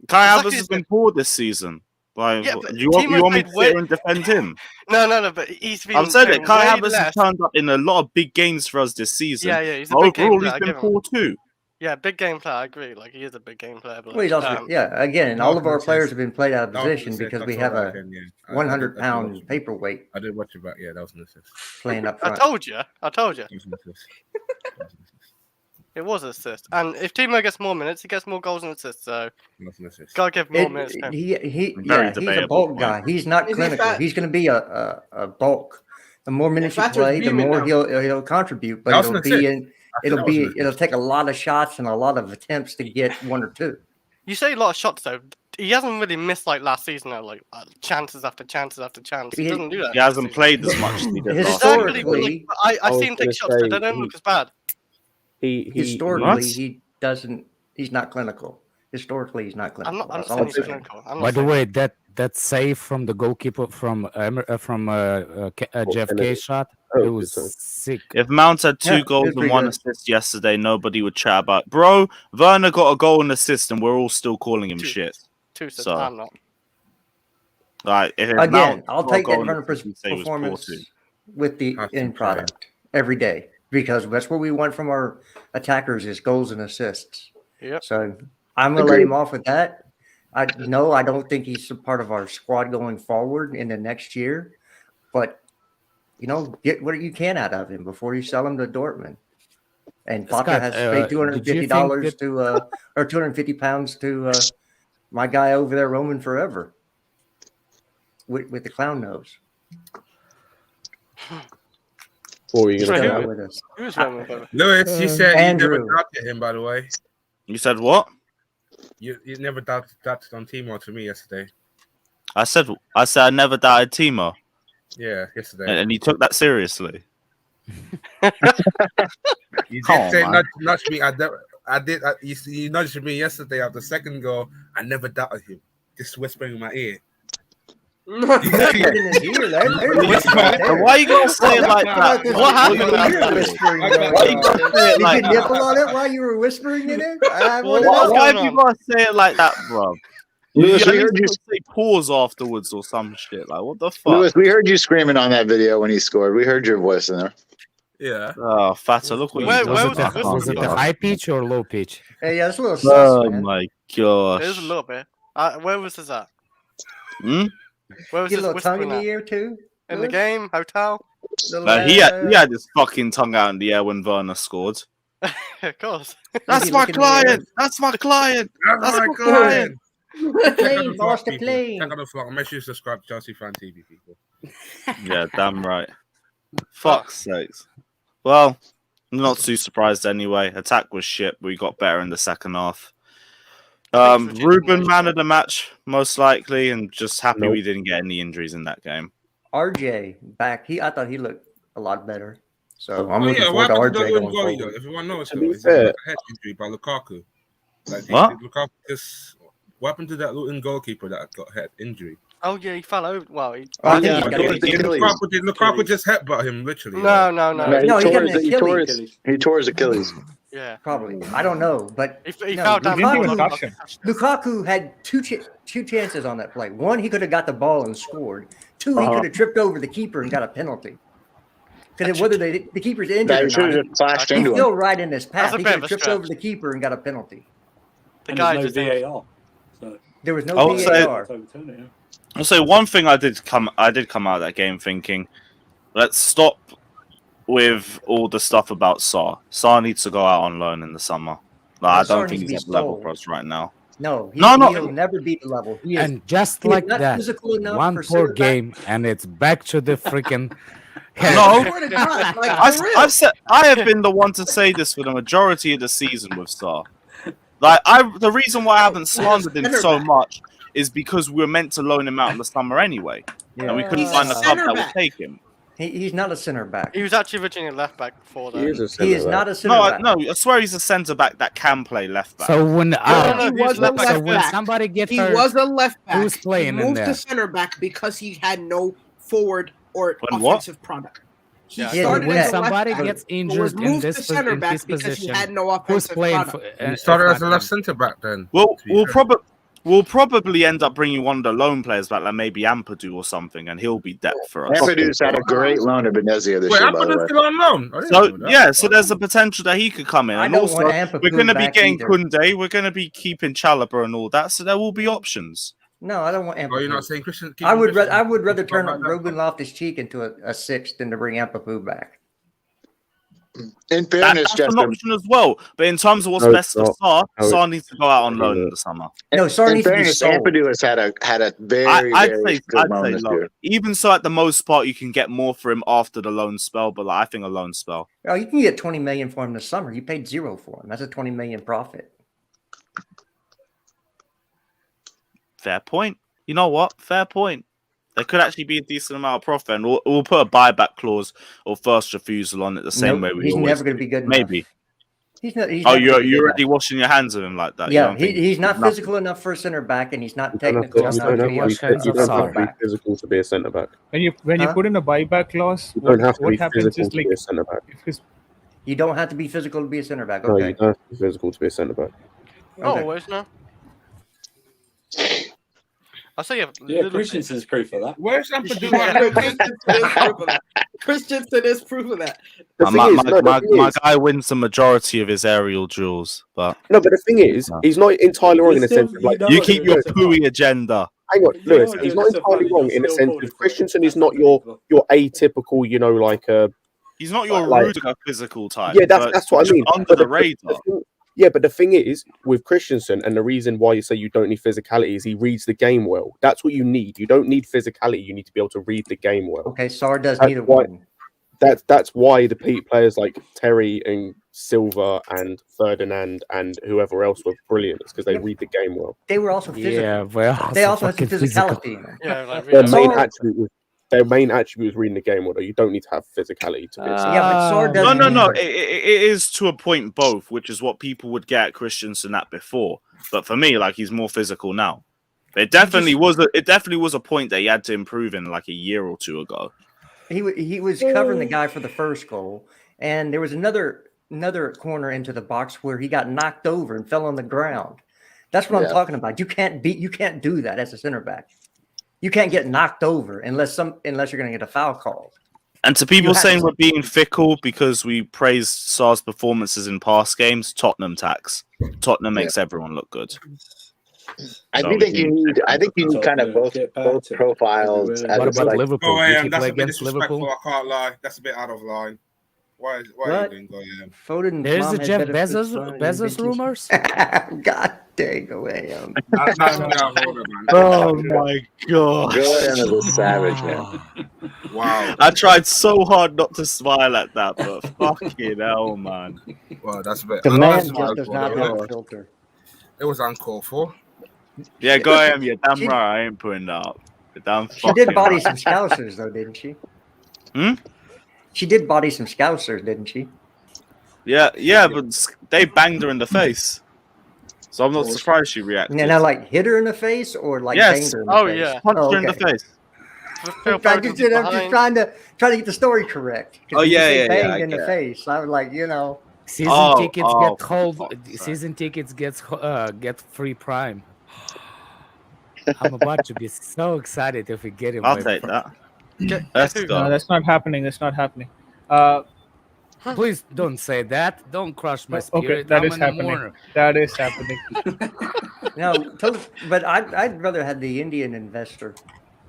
Kai Havertz has been poor this season. Like, Yeah, but you want me to Timo sit here and defend him? No, but he's been. I've said it. Kai way Havertz less. has turned up in a lot of big games for us this season. Yeah, he's a But big game overall, player. he's I been give him. poor too. Yeah, big game player. I agree. Like, he is a big game player. But Well, he's also, again, all of our players have been played out of That was an position assist, because we that's have all a right then, yeah. 100-pound paperweight I did watch it back. Yeah, that was an assist. playing up I front. told you. That was an assist. It was an assist. And if Timo gets more minutes, he gets more goals and assists. So, That was an assist. gotta give more minutes to him. He's a debatable bulk point. guy. He's not Is he clinical. fat? He's going to be a bulk. The more minutes you Fatter's play, the beaming more now. he'll contribute. But That was it'll an be assist. it'll take a lot of shots and a lot of attempts to get 1 or 2. You say a lot of shots, though. He hasn't really missed like last season, though. Like chances after chances after chance. He doesn't do that. He hasn't played as much as he did last Exactly. season. But, like, I've seen him take shots, but they don't look as bad. Historically, he doesn't. He's not clinical. Historically, he's not clinical. I'm That's not all saying he's saying. clinical. I'm By not the saying way, that save from the goalkeeper from JFK shot, it was sick. If Mount had 2 Yeah, goals it's and pretty 1 good. assist yesterday, nobody would chat about. Bro, Werner got a goal and assist, and we're all still calling him Two. shit. two assists. So- I'm not. Like, if Again, Mount I'll got a take goal that and Werner assist, you'd say he was poor performance too. with the That's end okay. product every day because that's what we want from our attackers is goals and assists. Yep. So I'm gonna let him off with that. I don't think he's a part of our squad going forward in the next year, but get what you can out of him before you sell him to Dortmund. And Scott, Fata has to pay $250 to or £250 to my guy over there roaming forever with the clown nose. What were you He's going right to here. say? With us. Who's running over? Lewis, you said Andrew. you never doubted him, by the way. You said what? You never doubted on Timo to me yesterday. I said I never doubted Timo, Yeah, yesterday. and he took that seriously. You Come did on, say man. nudge me. You nudged me yesterday after the second goal. I never doubted him. Just whispering in my ear. Put it in his ear. Why you gonna say it like that? What happened? Why you gonna say it Did like you nipple that? on it while you were whispering in it? Why have you gotta say it like that, bro? Lewis, You we heard you. say pause afterwards or some shit. Like, what the fuck? Lewis, we heard you screaming on that video when he scored. We heard your voice in there. Yeah. Oh, Fata, look what Where- you where done. was the whistle Was it the from? high pitch or low pitch? Hey, yeah, that's a little sus, Oh man. my It is a gosh. little bit. Where was this at? Hmm? Where was Get a this little tongue in whispering the at? ear too. In the Lewis? game, hotel. He had his fucking tongue out in the air when Werner scored. Of course. That's he my looking in the air? client. That's my client. That's my my client. The plane, Check boss, the out plane. the vlog. Make sure you subscribe to Chelsea Fan TV, people. Yeah, damn right. Fuck's sakes. Well, I'm not too surprised anyway. Attack was shit, but we got better in the second half. Ruben man of the match, most likely, and just happy we didn't get any injuries in that game. RJ back. I thought he looked a lot better. So I'm Oh, looking yeah, forward what to happened to RJ the going goal, though? forward. If everyone knows, To though, be it's fair- a head injury by Lukaku. Like, What? Lukaku just, what happened to that Luton goalkeeper that got head injury? Oh yeah, he fell over. Well, he... I think Yeah, he's got yeah, a Did Achilles. Lukaku just headbutt him literally? No, no, no. No, No, he he got tore an his, he tore his, Achilles. he tore his Achilles. Yeah. Probably. I don't know, but He no, fell down. He didn't before even the touch him. Lukaku had two chances on that play. One, he could have got the ball and scored. Two, he could have tripped over the keeper and got a penalty. Because whether the keeper's injured Yeah, or he should not, have just flashed he's into him. still right in his path. That's a He bit could of have a tripped stretch. over the keeper and got a penalty. The And guy there's just no VAR. So There was no I would say- VAR. overturn it, yeah. I'll say one thing I did come out of that game thinking, let's stop with all the stuff about Sarr. Sarr needs to go out on loan in the summer. Like, I Sarr don't needs think to be he's at the level sold. for us right now. No, No. he'll never beat the level. He is, And just he is like not that, physical enough one for poor center back. game, and it's back to the freaking. No. Swear to God, like, for real. I have been the one to say this for the majority of the season with Sarr. The reason why I haven't slandered him Center so back. much is because we were meant to loan him out in the summer anyway, and we couldn't He's find a a club that center would back. take him. He's not a center back. He was actually originally left back before He is that. a centre He is back. not a center No, back. I swear he's a centre back that can play left back. So when no, He he's was a left back. so left when back. somebody gets He hurt, was a left back. who's playing he in moved there? to center back because he had no forward or When what? offensive product. He Yeah, started when as a somebody left back, gets but was injured in moved to this center in back his because he position, had no who's offensive playing product. for? He started if as a not left him? centre back then. We'll to be fair. probably end up bringing one of the loan players back, like maybe Ampadu or something, and he'll be depth for us. Ampadu's had a great loan to Venezia this Wait, year, by the Ampadu's way. still on loan? I didn't So know that. yeah, so there's a potential that he could come in, I and don't also want Ampadu we're going to be back getting either. Kunde, we're going to be keeping Chalobah and all that, so there will be options. No, I don't want Oh, you're Ampadu. not saying Christian? I would rather Christian turn like that? Ruben Loftus-Cheek into a six than to bring Ampadu back. In fairness, That's an Justin, option as well. But in terms of what's No, it's best for not. Sarr, No, Sarr needs to go out on no, loan no. in the summer. No, Sarr in needs to be fairness, sold. Ampadu has had a very, I'd very say good loan this loan. year. Even so, at the most part, you can get more for him after the loan spell. But I think a loan spell. Oh, you can get 20 million for him this summer. You paid zero for him. That's a 20 million profit. Fair point. You know what? Fair point. There could actually be a decent amount of profit, and we'll put a buyback clause or first refusal on it the same way Nope, we he's always never going to do. be good enough. Maybe. He's not. He's Oh, never gonna be you're good already enough. washing your hands of him like that. You Yeah, don't think he's not nothing? physical enough for a center back, and he's not You don't have technical to, Just you enough don't to have be to a be, wash hands you of don't have to Sarr. be back. physical to be a centre back. When you Huh? put in a buyback clause, You don't have to what be happens physical is to like be a centre back. if his You don't have to be physical to be a center back. No, you Okay. don't have to be physical to be a centre back. Oh, Okay. always no. I say you have Yeah, Christensen's proof of that. Where's Ampadu? Christensen is proof of that. The thing My, is, my, no, the my, thing my is- guy wins the majority of his aerial duels, but no, but the thing is, No. he's not entirely wrong in the Still, sense of like. know you what keep it your is. pooey agenda. Hang on, You know Lewis. what He's it not is, so entirely funny, wrong you're in the still sense falling of for it. Christensen is That's not your unbelievable. atypical, you know, like He's not your Like- Rudiger physical type. yeah, but that's what I just mean. Under But the radar. yeah, but the thing is with Christensen, and the reason why you say you don't need physicality is he reads the game well. That's what you need. You don't need physicality. You need to be able to read the game well. Okay, Sarr does That's neither why- one. That's why the players like Terry and Silva and Ferdinand and whoever else were brilliant. It's because they Yep. read the game well. They were also physical. Yeah, well, They also had some fucking physical. physicality in them. Yeah, like Their really. main Sarr- attribute was reading the game well. Though. You don't need to have physicality to be. a Yeah, but Sarr Um, doesn't. No. either. It is to a point both, which is what people would get at Christensen at before. But for me, like he's more physical now. It definitely was a point that he had to improve in like a year or two ago. He was covering the guy for the first goal, and there was another corner into the box where he got knocked over and fell on the ground. That's what Yeah. I'm talking about. You can't do that as a center back. You can't get knocked over unless you're going to get a foul call. And to people You have saying to- we're being fickle because we praised Sarr's performances in past games, Tottenham tax. Tottenham makes everyone look good. I So think we you need kind of both profiles. What as What it's about like, Liverpool? Oh, Did he that's play a bit against disrespectful. Liverpool? I can't lie. That's a bit out of line. Why are you What? doing Goyam? Foden's There's mom the had Jeff better Bezos food than Bezos vintage. rumors. God dang away. That's a bit out of order, man. Oh my god! Jordan is a savage, man. Wow. I tried so hard not to smile at that, but fucking hell, man. Well, that's a bit. The I know man that's just out does of not order. have a filter. It was uncalled for. Yeah, go ahead. You're damn She- right. I ain't putting that up. You're damn She did fucking body right. some Scousers, though, didn't she? Hmm? She did body some Scousers, didn't she? Yeah, but they banged her in the face. So I'm not surprised you reacted. And now, like, hit her in the face or like Yes. bang her in the Oh, face? yeah. Punch her in the face. Phil I'm Foden's just behind. trying to get the story correct. 'Cause Oh, when you yeah, say yeah, banged I in the get it. face. I was like, you know. Season tickets get for hold. fuck's sake. Season tickets get free Prime. I'm about to be so excited if we get him. I'll take that. Get Let's who? go. No, that's not happening. That's not happening. Please don't say that. Don't crush my Okay, spirit. that I'm is in the happening. mourner. That is happening. No, but I'd rather have the Indian investor,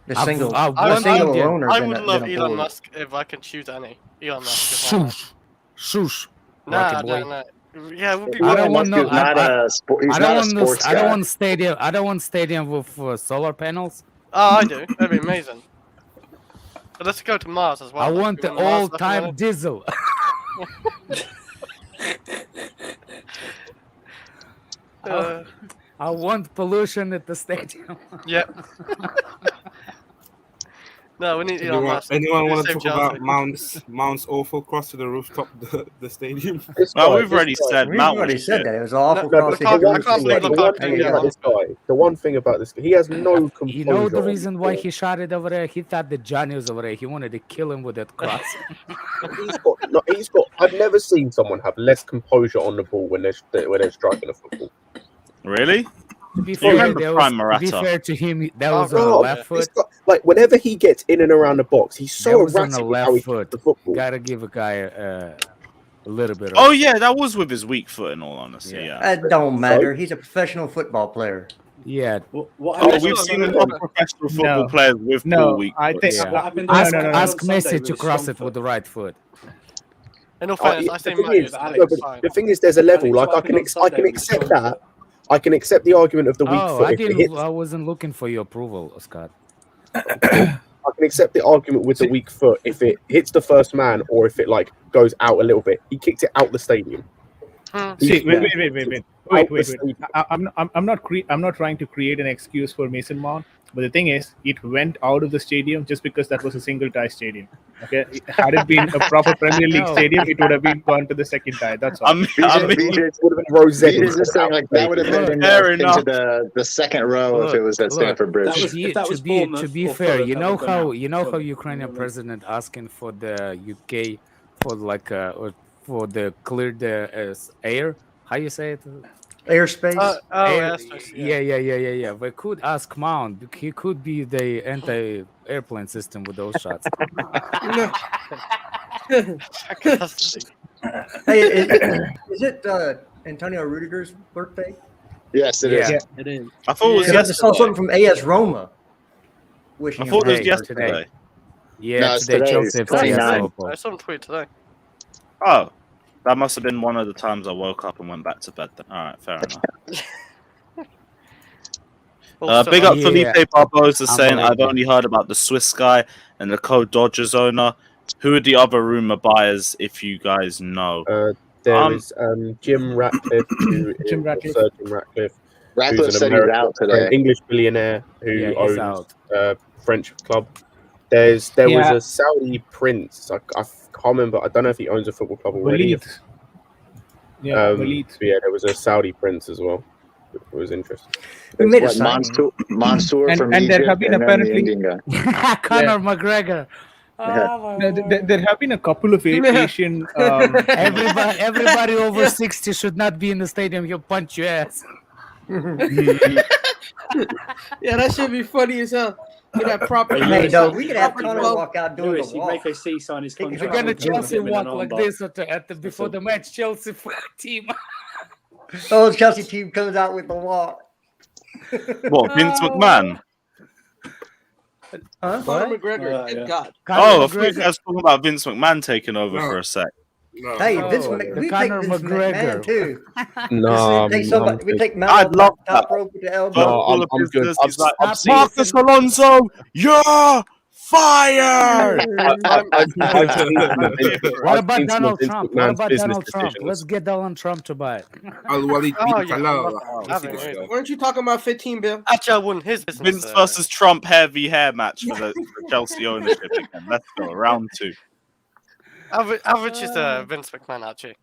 the I've- single, I've the won single Indian. owner. I than would a- love than a Elon board. Musk if I can choose any. Elon Musk is my man. Shush, shush. Nah, Rocky boy. nah. Yeah, it would be. I don't want Musk no. is not a sport. He's I not don't a want sports this. I don't guy. want stadium. I don't want stadium with solar panels. Oh, I do. That'd be amazing. But let's go to Mars as well. I like, want we the want Mars old time definitely. diesel. I want pollution at the stadium. Yep. No, we need Elon Anyone, Musk. anyone want to Save talk about Chelsea. Mount's awful cross to the rooftop the stadium? Well, we've already said We've Mount already was said shit. that it was awful. No, cross I can't- the I board. can't believe There the you fuck go. you There you did go. the one thing about this guy, he has no composure. You know the on reason the why ball. he shot it over there? He thought that Johnny was over there. He wanted to kill him with that cross. He's got. I've never seen someone have less composure on the ball when they're striking a football. Really? To be You fair, remember there Prime was, to be Morata? fair to him, that Oh, was on the God. left foot. It's got, like whenever he gets in and around the box, he's That so was on erratic the with how he left kicks foot. the football. Gotta give a guy a little bit of. Oh yeah, that was with his weak foot. In all honesty, yeah. It don't matter. He's a professional football player. Yeah. What Oh, happened- we've seen enough professional football No. players with No, ball weak. I foot. think. Yeah. What happened No, on- Ask, no, no, no. ask Sunday Messi with to a cross strong it with the foot? right foot. In all fairness, I say The thing Manu is, is Alex, no, but fine. the thing is, there's a level. Alex, Like what I can, happened on I can Sunday with accept strong that. foot? I can accept the argument of the weak Oh, foot I if it didn't. hits. I wasn't looking for your approval, Scott. I can accept the argument with the weak foot if it hits the first man or if it like goes out a little bit. He kicked it out the stadium. See, Yeah. wait. I'm not trying to create an excuse for Mason Mount, but the thing is, it went out of the stadium just because that was a single tie stadium. Okay, had it been a proper Premier League No. stadium, it would have been gone to the second tie. That's all. I mean, BJ, Would have been Rosette. BJ's just saying like that would have been Fair into enough. the second row if it was at Look, Stamford Bridge. That was- To be, if that to was be, to Bournemouth be or fair, Fulham, you that know would've gone how out. you know how Fulham, Ukrainian Fulham. president asking for the UK for like or for the cleared air. How you say it? Airspace. Air- yes, yeah. We could ask Mount. He could be the anti-airplane system with those shots. Fantastic. Hey, is it Antonio Rudiger's birthday? Yes, it is. Yeah. It is. I thought it was Because I just saw yesterday. something from AS Roma. Wishing I him thought it was Hey, yesterday. today. Yeah, No, it's today today. Chelsea It's FC 29. Liverpool. I saw him tweet today. Oh, that must have been one of the times I woke up and went back to bed. Then. All right, fair enough. Also, Big up Yeah. Felipe Barbosa I'm saying, a I've lady. only heard about the Swiss guy and the co-Dodgers owner. Who are the other rumor buyers, if you guys know? There is Jim Ratcliffe, who is Jim Ratcliffe. Sir Jim Ratcliffe, Ratcliffe who's an said he's American, out today. an English billionaire who Yeah, he's owns out. a French club. There was Yeah. a Saudi prince. I can't remember. I don't know if he owns a football club already. Walid. Yeah, Walid. But yeah, there was a Saudi prince as well. It was interesting. We made a What, signing. Mansour And- from and there Egypt, have been and then the apparently- Indian guy. Conor McGregor. Yeah. Oh, my No, word. there have been a couple of Asian. Everybody over 60 should not be in the stadium. He'll punch your ass. Yeah, that should be funny as hell. Get that proper. Hey, dog, we could have proper Connor glove. walk out doing Lewis, the you walk. make AC sign his We're contract. We're gonna with him Chelsea in an walk like armbar. this before the match. Chelsea team. Oh, the Chelsea team comes out with the walk. What, Vince McMahon? Huh? Conor McGregor. Yeah. Good God. Oh, I thought you guys were talking about Vince McMahon taking over No. for a sec. No. Hey, Oh, Vince, the we Conor take Vince McGregor. McMahon too. No, we take somebody. We take Mount I'd off the love top that. rope with the elbow. No, Full I'm of good. business, I've he's like, I've seen- Marcus Alonso, you're fired! What about Donald Trump? What about Donald Trump? Let's get Donald Trump to buy it. Al Walid Oh, bin yeah, Talal. I think so. Weren't you talking about 15, Bill? Actually, I won his business. Vince versus Trump hair v hair match for the Chelsea ownership again. Let's go, round 2. Average is Vince McMahon, actually.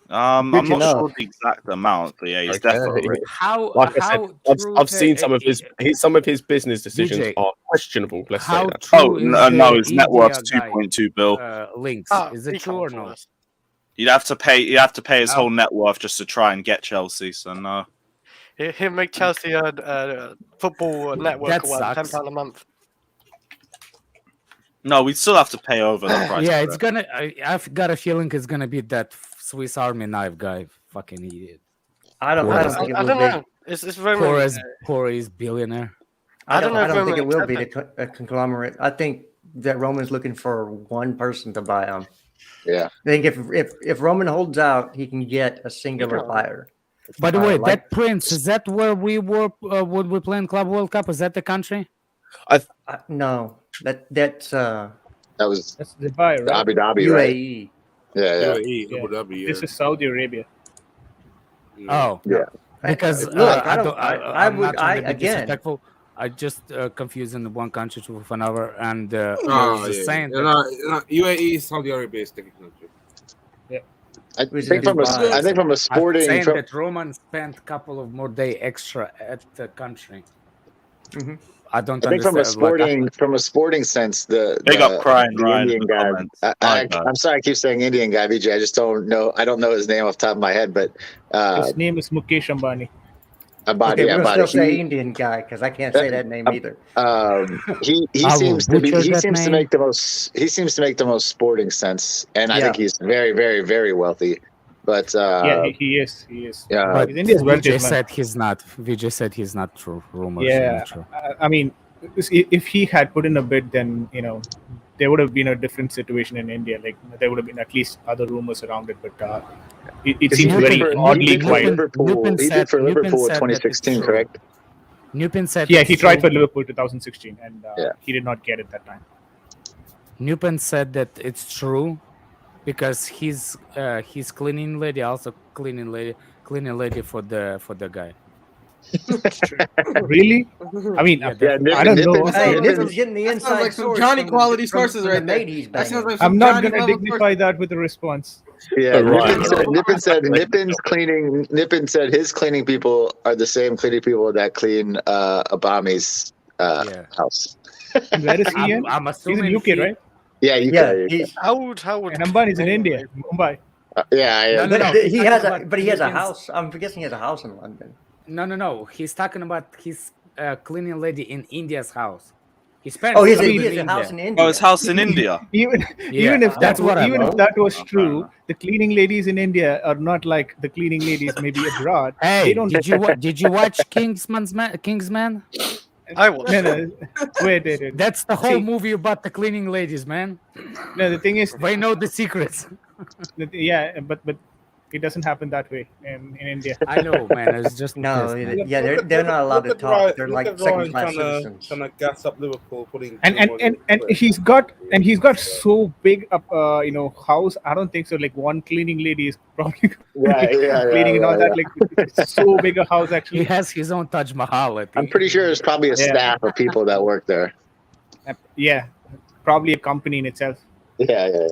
I'm Good to not know. sure the exact amount, but yeah, he's Okay. definitely rich. How Like I said, how true I've seen some of his business decisions DJ, are questionable. Let's say how that. Oh true is no, the his net worth's India guy 2.2 bill. links? Ah, Is it he true can't or afford no? us. You'd have to pay his Oh. whole net worth just to try and get Chelsea. So no. He'll make Chelsea a football network That or what, sucks. £10 a month. No, we still have to pay over the price. Yeah, for it's it. gonna. I've got a feeling it's gonna be that Swiss Army knife guy. Fucking idiot. I don't think it I will don't be. know. It's Roman. Poor as billionaire. I don't don't. know I if don't think Roman it will be accepted. a conglomerate. I think that Roman's looking for one person to buy him. Yeah. I think if Roman holds out, he can get a singular can. buyer. By the way, like- that Prince, is that where we were when we playing Club World Cup? Is that the country? No, that's That was That's Dubai, right? Abu Dhabi, right? UAE. Yeah, yeah. UAE, Yeah. Abu Dhabi. This is Saudi Arabia. Oh, Yeah. because Look, I don't. don't. I I'm would. not trying to be Again. disrespectful. I just confusing one country with another, and I Oh, was just yeah. saying Yeah, that UAE, Saudi Arabia is the country. I Which think is from a Dubai. I think from a I'm sporting saying from, that Roman spent a couple of more day extra at the country. Mhm. I don't I think from a understand. sporting sense, Big up crying the Ryan in Indian the guy. comments. My bad. I'm sorry, I keep saying Indian guy, BJ. I just don't know. I don't know his name off the top of my head, but His name is Mukesh Ambani. Abadi, Okay, we're gonna Abadi. still say Indian guy because I can't say that name either. He I will seems to be butcher he that seems to name. make the most sporting sense, and I Yeah. think he's very, very, very wealthy. But Yeah, he is. He is. yeah, But He's India's Vijay wealthiest man. said he's not. Vijay said he's not true. Rumors are Yeah, not true. I mean, if he had put in a bid, then there would have been a different situation in India. Like there would have been at least other rumors around it, but it seems he very did for oddly quiet. Liverpool. He did for Liverpool in 2016, correct? Newpin said. Yeah, it's he tried true. for Liverpool 2016, and Yeah. he did not get it that time. Newpin said that it's true because his cleaning lady also cleaning lady for the guy. Really? I mean, Yeah, I don't know. Hey, Nippin- Nippin's getting the That sounds inside like some source Johnny from quality from sources the right there. maid he's That sounds banging. like some I'm not Johnny going to level dignify that with a response. Yeah, Right. Nippin said Nippin said his cleaning people are the same cleaning people that clean Obama's Yeah. house. And where is he in? I'm He's assuming in UK, he- right? Yeah, you Yeah, can. he's How would And Ambani's in anyway. India, Mumbai. Yeah. No, no. he has a Talking but he has a about house. I'm guessing he has a house in London. No. He's talking about his cleaning lady in India's house. His Oh, parents he has, live he in has a India. house in India. Oh, his house in India. Even if that's what I even know. if that was fair true, enough. the cleaning ladies in India are not like the cleaning ladies maybe abroad. Hey, They don't. did you watch Kingsman? I was. No. Wait. That's the whole See- movie about the cleaning ladies, man. No, the thing is, They know the secrets. yeah, but it doesn't happen that way in India. I know, man. It's just No, piss, man. yeah, they're not allowed to talk. They're like second class trying citizens. to gas up Liverpool, putting And he's got so big up house. I don't think so. Like one cleaning lady is probably Yeah, cleaning and all that. Like it's so big a house He actually. has his own Taj Mahal. I'm pretty sure there's probably a Yeah. staff of people that work there. Yeah, probably a company in itself. Yeah.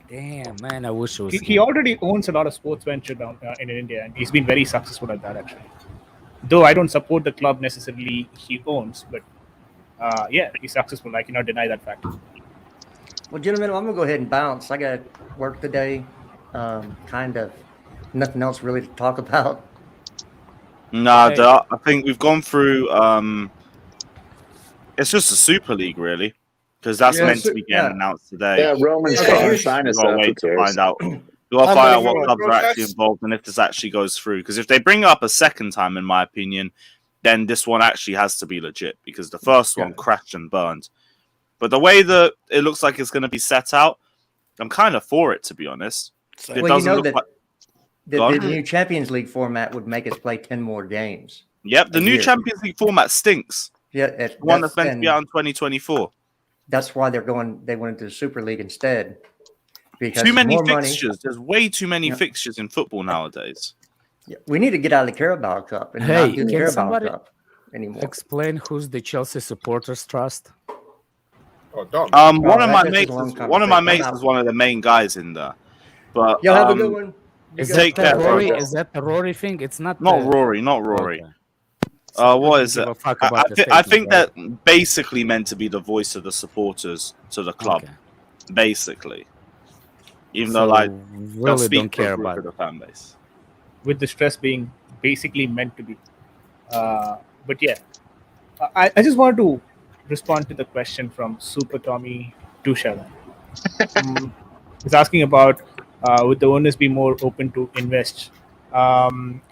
Damn, man. I wish it was. He already owns a lot of sports venture down in India, and he's been very successful at that actually. Though I don't support the club necessarily he owns, but yeah, he's successful. I cannot deny that fact. Well, gentlemen, I'm gonna go ahead and bounce. I got work today. Kind of nothing else really to talk about. Nah, Hey. I think we've gone through. It's just a Super League, really, because that's Yeah, meant to be getting yeah. announced today. Yeah, Roman's Okay, calling here's- sign We us gotta up. Who wait to cares? find out. We gotta I'm find out ready what for clubs are actually involved and if this actually goes through. Because if they bring it up a second time, in my opinion, then this one actually has to be legit because the first one crashed and burned. But the way that it looks like it's going to be set out, I'm kind of for it, to be honest. It Well, you doesn't know look that like. the Go on. new Champions League format would make us play 10 more games. Yep, the a new year. Champions League format stinks. Yeah, The one that's meant to be out in 2024. That's why they went into the Super League instead. Because Too many more money. fixtures. There's way too many Yeah. fixtures in football nowadays. Yeah, we need to get out of the Carabao Cup and Hey, not do can Carabao somebody Cup anymore. explain who's the Chelsea supporters trust? Oh, Dom. One of that my just mates, is what I'm one of my trying to say. mates is one of the main guys in there. But Y'all have a good one. Is Take that care, the Rory? bro. Is that the Rory thing? It's not. not Rory, not Rory. Okay. So What couldn't is give it? a fuck I, about the I statement, think right? they're basically meant to be the voice of the supporters to the club, Okay. basically. Even So though, like, they'll really speak don't for a care group about of the it. fan base. With the stress being basically meant to be. But yeah, I just wanted to respond to the question from Super Tommy Tuchel. He's asking about would the owners be more open to invest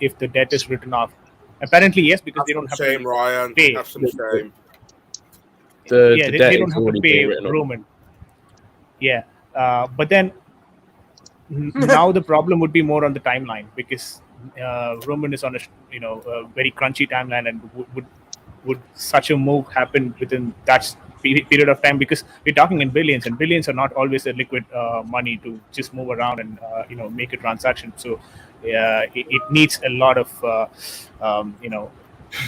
if the debt is written off? Apparently, yes, because Have they some don't have shame, to Ryan. pay. Have some shame. Yeah, The they debt don't is have to already pay being written off. Roman. Yeah, but then now the problem would be more on the timeline because Roman is on a very crunchy timeline, and would such a move happen within that period of time? Because we're talking in billions, and billions are not always a liquid money to just move around and make a transaction. So it needs a lot of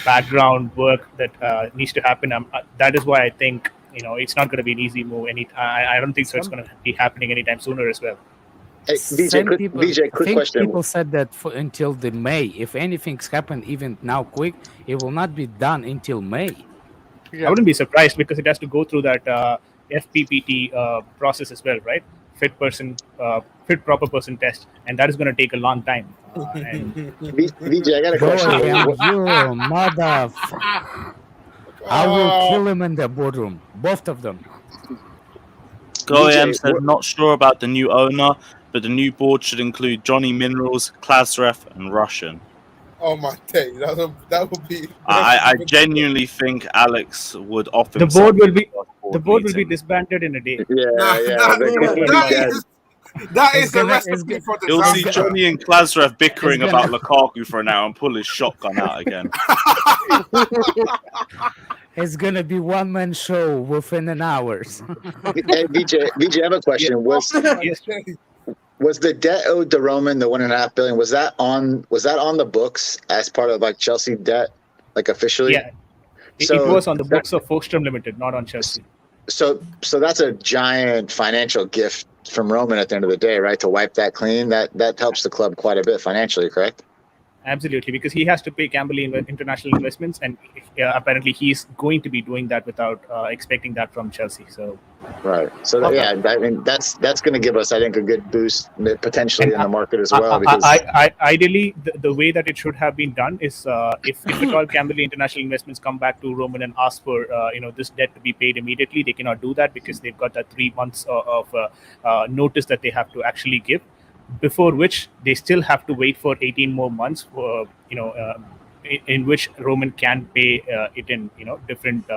background work that needs to happen. That is why I think it's not going to be an easy move. I don't think so. It's Some going to be happening anytime sooner as well. Hey, same people. VJ, I quick think question. people said that until the May. If anything's happened even now, quick, it will not be done until May. I wouldn't be surprised because it has to go through that FPPT process as well, right? Fit proper person test, and that is going to take a long time. And VJ, I got a Go question. him, you motherfucker! I will kill him in the boardroom, both of them. Goyam VJ, says not sure about the new owner, but the new board should include Johnny Minerals, Klasrev, and Russian. Oh my days, that would be. I genuinely think Alex would offer the himself board will be to the disbanded in a day. Yeah, That is It's the gonna- recipe for You'll see disaster. Johnny and Klasrev bickering It's gonna- about Lukaku for an hour and pull his shotgun out again. It's gonna be one-man show within an hour. Hey, VJ, I have a question. Was the debt owed to Roman, the $1.5 billion, was that on the books as part of like Chelsea debt, like officially? Yeah, it was on the books of Folkestone Limited, not on Chelsea. So that's a giant financial gift from Roman at the end of the day, right? To wipe that clean, that helps the club quite a bit financially, correct? Absolutely, because he has to pay Camberley international investments, and apparently he's going to be doing that without expecting that from Chelsea. So, right. So I mean that's going to give us, I think, a good boost potentially in the market as well. Because ideally, the way that it should have been done is if at all Camberley international investments come back to Roman and ask for this debt to be paid immediately, they cannot do that because they've got that 3 months of notice that they have to actually give. Before which they still have to wait for 18 more months for in which Roman can pay it in different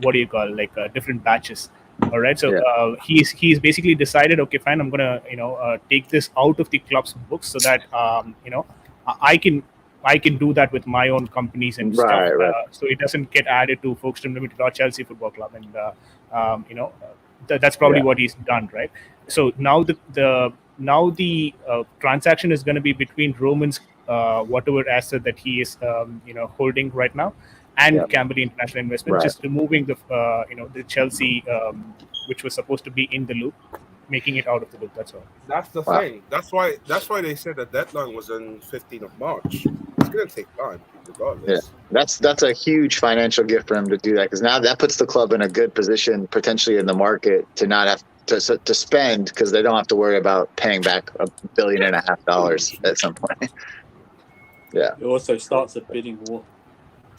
different batches. All right, so he's basically decided, okay, fine, I'm gonna take this out of the club's books so that I can do that with my own companies and stuff, so it doesn't get added to Folkestone Limited or Chelsea Football Club, and that's probably what he's done, right? So now the transaction is going to be between Roman's whatever asset that he is holding right now and Camberley International Investment, just removing the Chelsea which was supposed to be in the loop, making it out of the loop. That's all. That's the thing. That's why they said the deadline was on 15th of March. It's going to take time, regardless. Yeah, that's a huge financial gift for him to do that, because now that puts the club in a good position potentially in the market to not have to spend, because they don't have to worry about paying back $1.5 billion at some point. Yeah. It also starts a bidding war.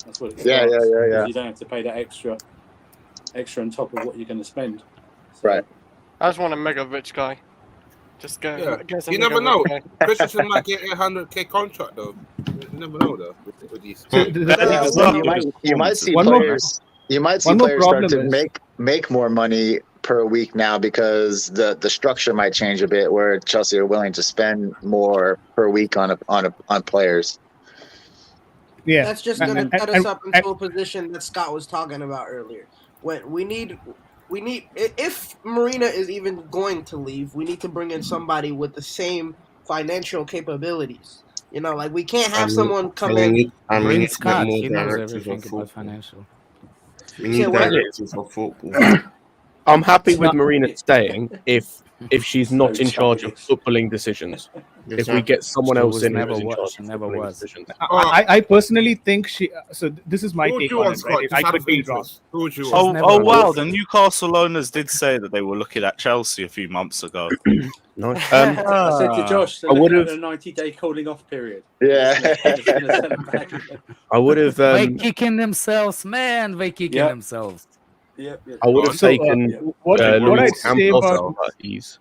That's what it starts. Yeah. You don't have to pay that extra on top of what you're going to spend. So. Right. I just want a mega rich guy. Just go. Yeah. You never know. Christensen might get a $100K contract though. You never know though. With these. You might see players. You might see players start to make more money per week now, because the structure might change a bit, where Chelsea are willing to spend more per week on players. Yeah, that's just going to set us up into a position that Scott was talking about earlier. When we need if Marina is even going to leave, we need to bring in somebody with the same financial capabilities. Like we can't have someone come in. Bring Scott. He knows everything about financial. We need directors of football. I'm happy with not- Marina staying if she's not So in charge of childish. footballing decisions. If we Exactly. get someone She else was in never who's in wa- charge she of never footballing was. decisions. I personally think she. So this is my Who would take you on want, it, right? Scott? Just I out could of be wrong. interest. Who would you She's want? never Oh wow! was. The Newcastle owners did say that they were looking at Chelsea a few months ago. Nice. I said to Josh, they're I looking would've- at a 90-day cooling off period. Yeah. They're just gonna send them back. I would have. They kicking themselves, man. They kicking Yep. themselves. Yep. I would have So, taken what Luis I'd say Campos about at ease.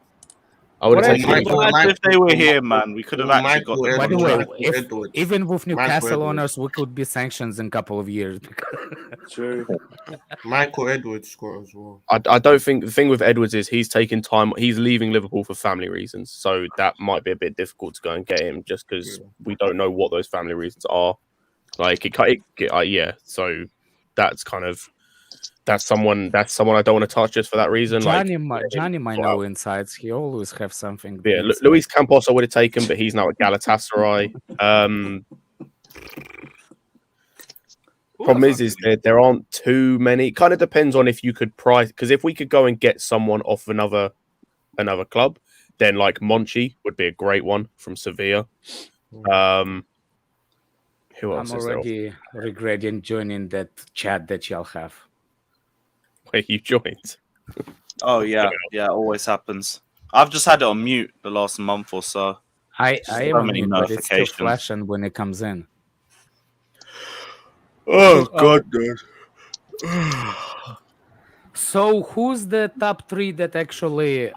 I would have What I taken. think him. If they were here, man, we could have actually got them By on the track. way, even with Newcastle owners, we could be sanctions in a couple of years. True. Michael Edwards scored as well. I don't think the thing with Edwards is he's taking time. He's leaving Liverpool for family reasons, so that might be a bit difficult to go and get him just because we don't know what those family reasons are. Like yeah. So that's kind of that's someone I don't want to touch just for that reason. Johnny might know insights. He always have something. Yeah, inside. Luis Campos I would have taken, but he's now at Galatasaray. Problem is there aren't too many. It kind of depends on if you could price, because if we could go and get someone off another club, then like Monchi would be a great one from Sevilla. Who else I'm is there? already regretting joining that chat that y'all have. Where you joined? Oh yeah, always happens. I've just had it on mute the last month or so. I So am on many mute, but it's still notifications. flashing when it comes in. Oh God, dude. So who's the top 3 that actually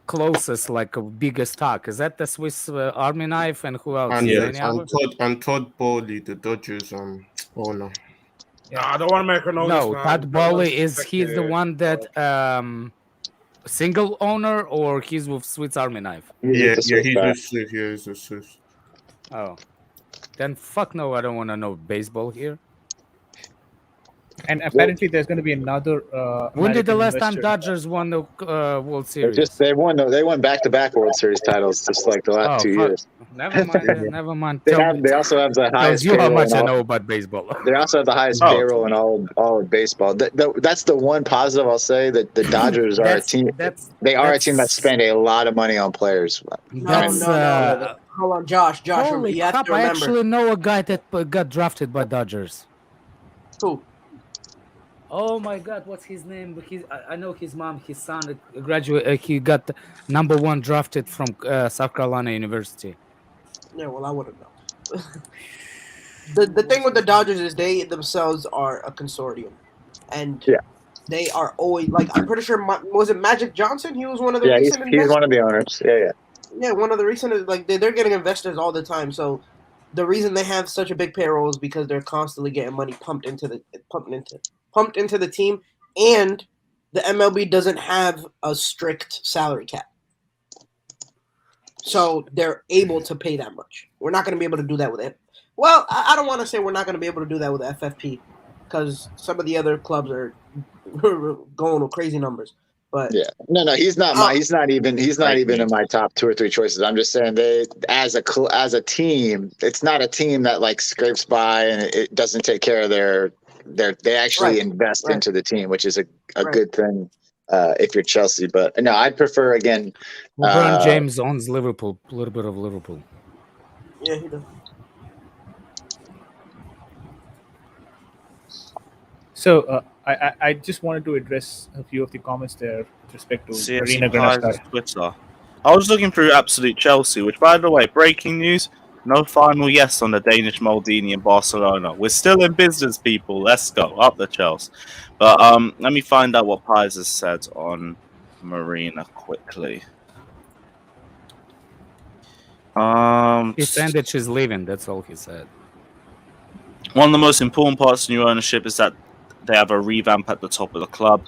closest, like biggest talk? Is that the Swiss Army knife and who else? And Todd Bowley, the Dodgers owner. Yeah. I don't want to make a noise. No, man. Todd Bowley is he the one that single owner or he's with Swiss Army knife? Yeah, he's a Swiss. Oh, then fuck no, I don't want to know baseball here. And apparently, there's going to be another. When did the American last time investor. Dodgers won the World Series? They won back-to-back World Series titles just like the last 2 fuck. years. Never mind. Never mind. They also have the highest. Tells you how payroll much in I all- know about baseball. They also have the highest payroll in all of baseball. That's the one positive I'll say, that the Dodgers are a team. They are a team that spend a lot of money on players. No. Hold on, Josh. Holy You have crap! to I remember. actually know a guy that got drafted by Dodgers. Who? Oh my God, what's his name? I know his mom, his son, graduate. He got #1 drafted from South Carolina University. Yeah, well, I wouldn't know. The thing with the Dodgers is they themselves are a consortium, and they are always like, I'm pretty sure was it Magic Johnson? He was one of the recent he's one of the owners. Yeah, one of the recent, like they're getting investors all the time. So the reason they have such a big payroll is because they're constantly getting money pumped into the team, and the MLB doesn't have a strict salary cap. So they're able to pay that much. We're not going to be able to do that with it. Well, I don't want to say we're not going to be able to do that with FFP, because some of the other clubs are going with crazy numbers. But no, he's not. He's not even in my top 2 or 3 choices. I'm just saying they, as a team, it's not a team that like scrapes by and it doesn't take care of they actually invest into the team, which is a good thing if you're Chelsea. But no, I'd prefer again. LeBron James owns Liverpool, a little bit of Liverpool. Yeah, he does. So I just wanted to address a few of the comments there with respect to Marina Granada. Twitter. I was looking through Absolute Chelsea, which, by the way, breaking news: no final yes on the Danish Maldini in Barcelona. We're still in business, people. Let's go up the Chelsea. But let me find out what Pies has said on Marina quickly. He said that she's leaving. That's all he said. One of the most important parts of new ownership is that they have a revamp at the top of the club.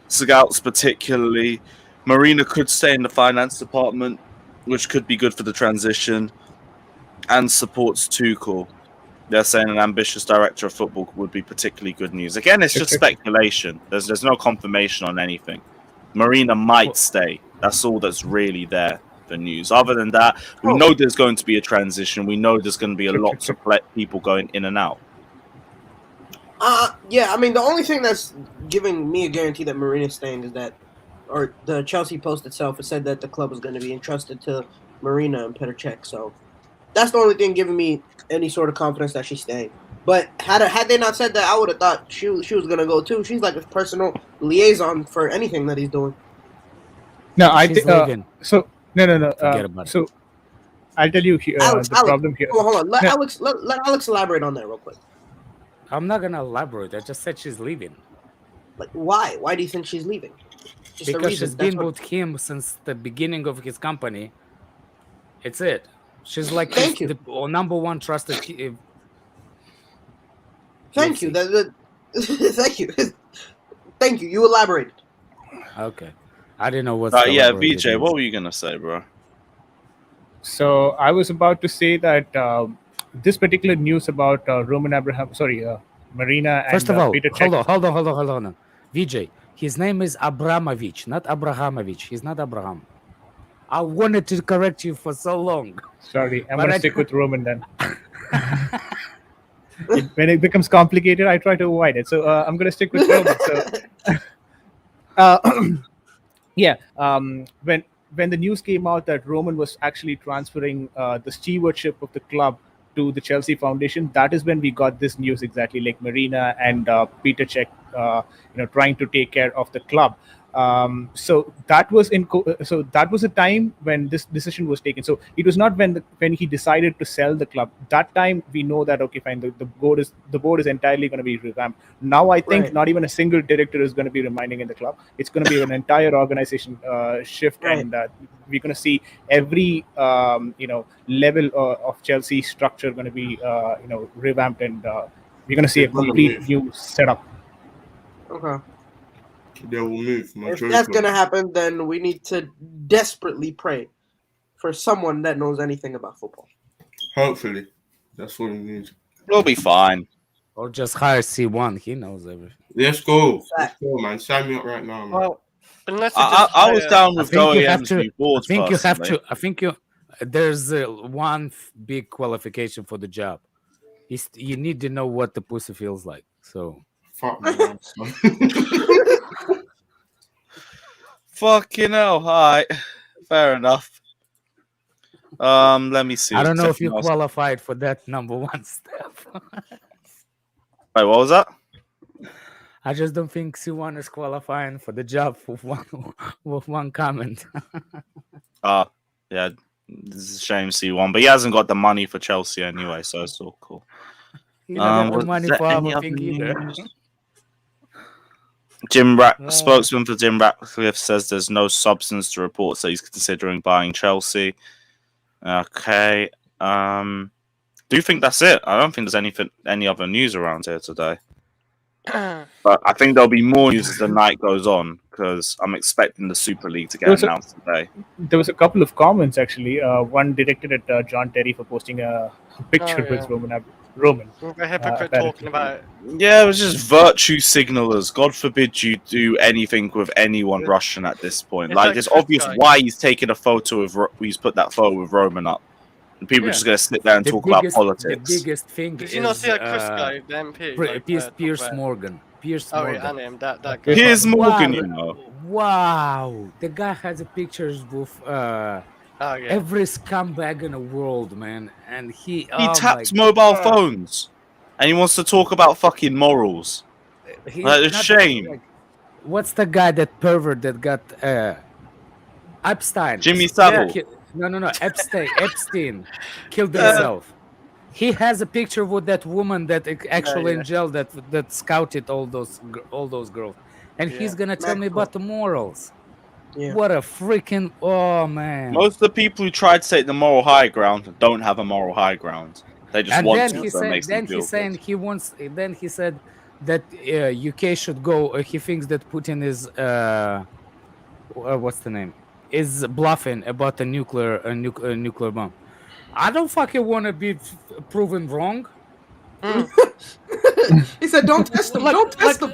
Scouts particularly. Marina could stay in the finance department, which could be good for the transition, and supports Tuchel. They're saying an ambitious director of football would be particularly good news. Again, it's just speculation. There's no confirmation on anything. Marina might stay. That's all that's really there for news. Other than that, we know there's going to be a transition. We know there's going to be a lot of people going in and out. Yeah, I mean, the only thing that's giving me a guarantee that Marina's staying is that, or the Chelsea Post itself has said that the club is going to be entrusted to Marina and Petr Cech. So that's the only thing giving me any sort of confidence that she's staying. But had they not said that, I would have thought she was going to go too. She's like a personal liaison for anything that he's doing. No, She's leaving. So no. Forget about it. So I'll tell you Alex, problem here. Hold on. Let No. Alex elaborate on that real quick. I'm not gonna elaborate. I just said she's leaving. Like, why? Why do you think she's leaving? Just Because she's been with him since the beginning of his company. It's it. She's like the number one trusted. Thank you. Thank you. Thank you. You elaborated. Okay. I didn't know what. Yeah, VJ, what were you gonna say, bro? So I was about to say that this particular news about Marina and First of all, Petr Cech. hold on. VJ, his name is Abramovich, not Abrahamovich. He's not Abraham. I wanted to correct you for so long. Sorry, I'm going to stick with Roman then. When it becomes complicated, I try to avoid it. So I'm going to stick with Roman. So, when the news came out that Roman was actually transferring the stewardship of the club to the Chelsea Foundation, that is when we got this news exactly, like Marina and Petr Cech, trying to take care of the club. So that was a time when this decision was taken. So it was not when he decided to sell the club. That time we know that okay, fine, the board is entirely going to be revamped. Now I think not even a single director is going to be remaining in the club. It's going to be an entire organization shift, and we're going to see every level of Chelsea structure going to be revamped, and we're going to see a complete new setup. Okay. They will move. If that's going to happen, then we need to desperately pray for someone that knows anything about football. Hopefully. That's what we need. We'll be fine. Or just hire C1. He knows everything. Let's go. Let's go, man. Sign me up right now, man. Well, unless I was down with OEM's new board. I think you have to. I think there's one big qualification for the job. You need to know what the pussy feels like. So. Fuck me. Fucking hell, alright. Fair enough. Let me see. I don't know if you qualified for that number one step. Wait, what was that? I just don't think C1 is qualifying for the job with one comment. Yeah, this is a shame C1, but he hasn't got the money for Chelsea anyway, so it's all cool. He doesn't have the money for other thing either. Spokesman for Jim Ratcliffe says there's no substance to report, so he's considering buying Chelsea. Okay. Do you think that's it? I don't think there's any other news around here today. But I think there'll be more news as the night goes on, because I'm expecting the Super League to get announced today. There was a couple of comments, actually. One directed at John Terry for posting a picture with Roman. A hypocrite talking about it. Yeah, it was just virtue signalers. God forbid you do anything with anyone Russian at this point. Like, it's obvious why he's taking a photo of. He's put that photo with Roman up, and people are just going to sit there and talk about politics. The biggest thing Did you not see that Chris guy, the MP? Piers Morgan. Piers Morgan. Yeah, I know him. That guy. Piers Morgan, you know. Wow, the guy has pictures with every scumbag in the world, man, and he taps mobile phones, and he wants to talk about fucking morals. That's a shame. Like, what's the guy that pervert that got Epstein? Jimmy Savile. No. Epstein killed himself. He has a picture with that woman that actually in jail that scouted all those girls, and he's gonna tell me about the morals. Yeah. What a freaking man! Most of the people who try to take the moral high ground don't have a moral high ground. They just want to. Then he said that UK should go. He thinks that Putin is what's the name? Is bluffing about the nuclear bomb. I don't fucking want to be proven wrong. He said, "Don't test them. Don't test them."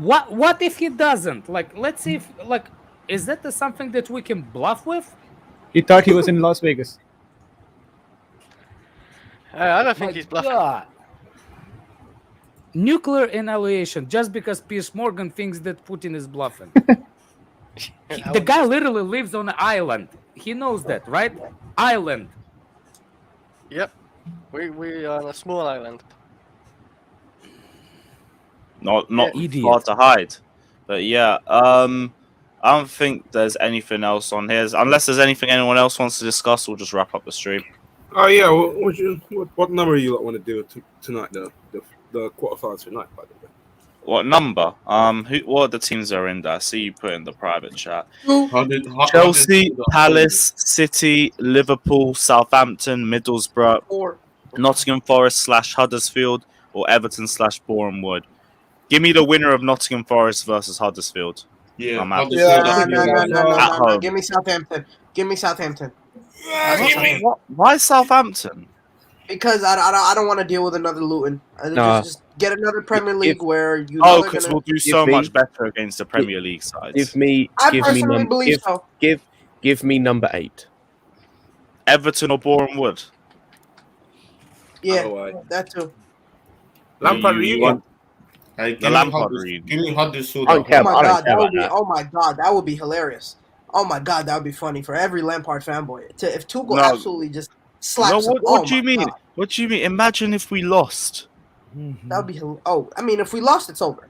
What if he doesn't? Like, let's see if is that something that we can bluff with? He thought he was in Las Vegas. I don't think he's bluffing. God. nuclear annihilation just because Piers Morgan thinks that Putin is bluffing. The guy literally lives on an island. He knows that, right? Island. Yep. We are on a small island. Not Idiot. far to hide. But yeah, I don't think there's anything else on here. Unless there's anything anyone else wants to discuss, we'll just wrap up the stream. Oh yeah, what number you want to do tonight? The quarterfinals tonight, by the way. What number? What are the teams that are in there? I see you put in the private chat. Chelsea, Palace, City, Liverpool, Southampton, Middlesbrough, Nottingham Forest / Huddersfield, or Everton / Bournemouth. Give me the winner of Nottingham Forest versus Huddersfield. Yeah, I'm happy. No. Give me Southampton. Give me Southampton. Why Southampton? Because I don't want to deal with another Luton. Just get another Premier League where you. Because we'll do so much better against the Premier League sides. Give me number 8. Everton or Bournemouth? Yeah, that too. Lampard reunion. The Lampard reunion. Give me Huddersfield. Oh my god, that would be hilarious. Oh my god, that would be funny for every Lampard fanboy. If Tuchel absolutely just slaps. What do you mean? God. What do you mean? Imagine if we lost. That would be. I mean, if we lost, it's over.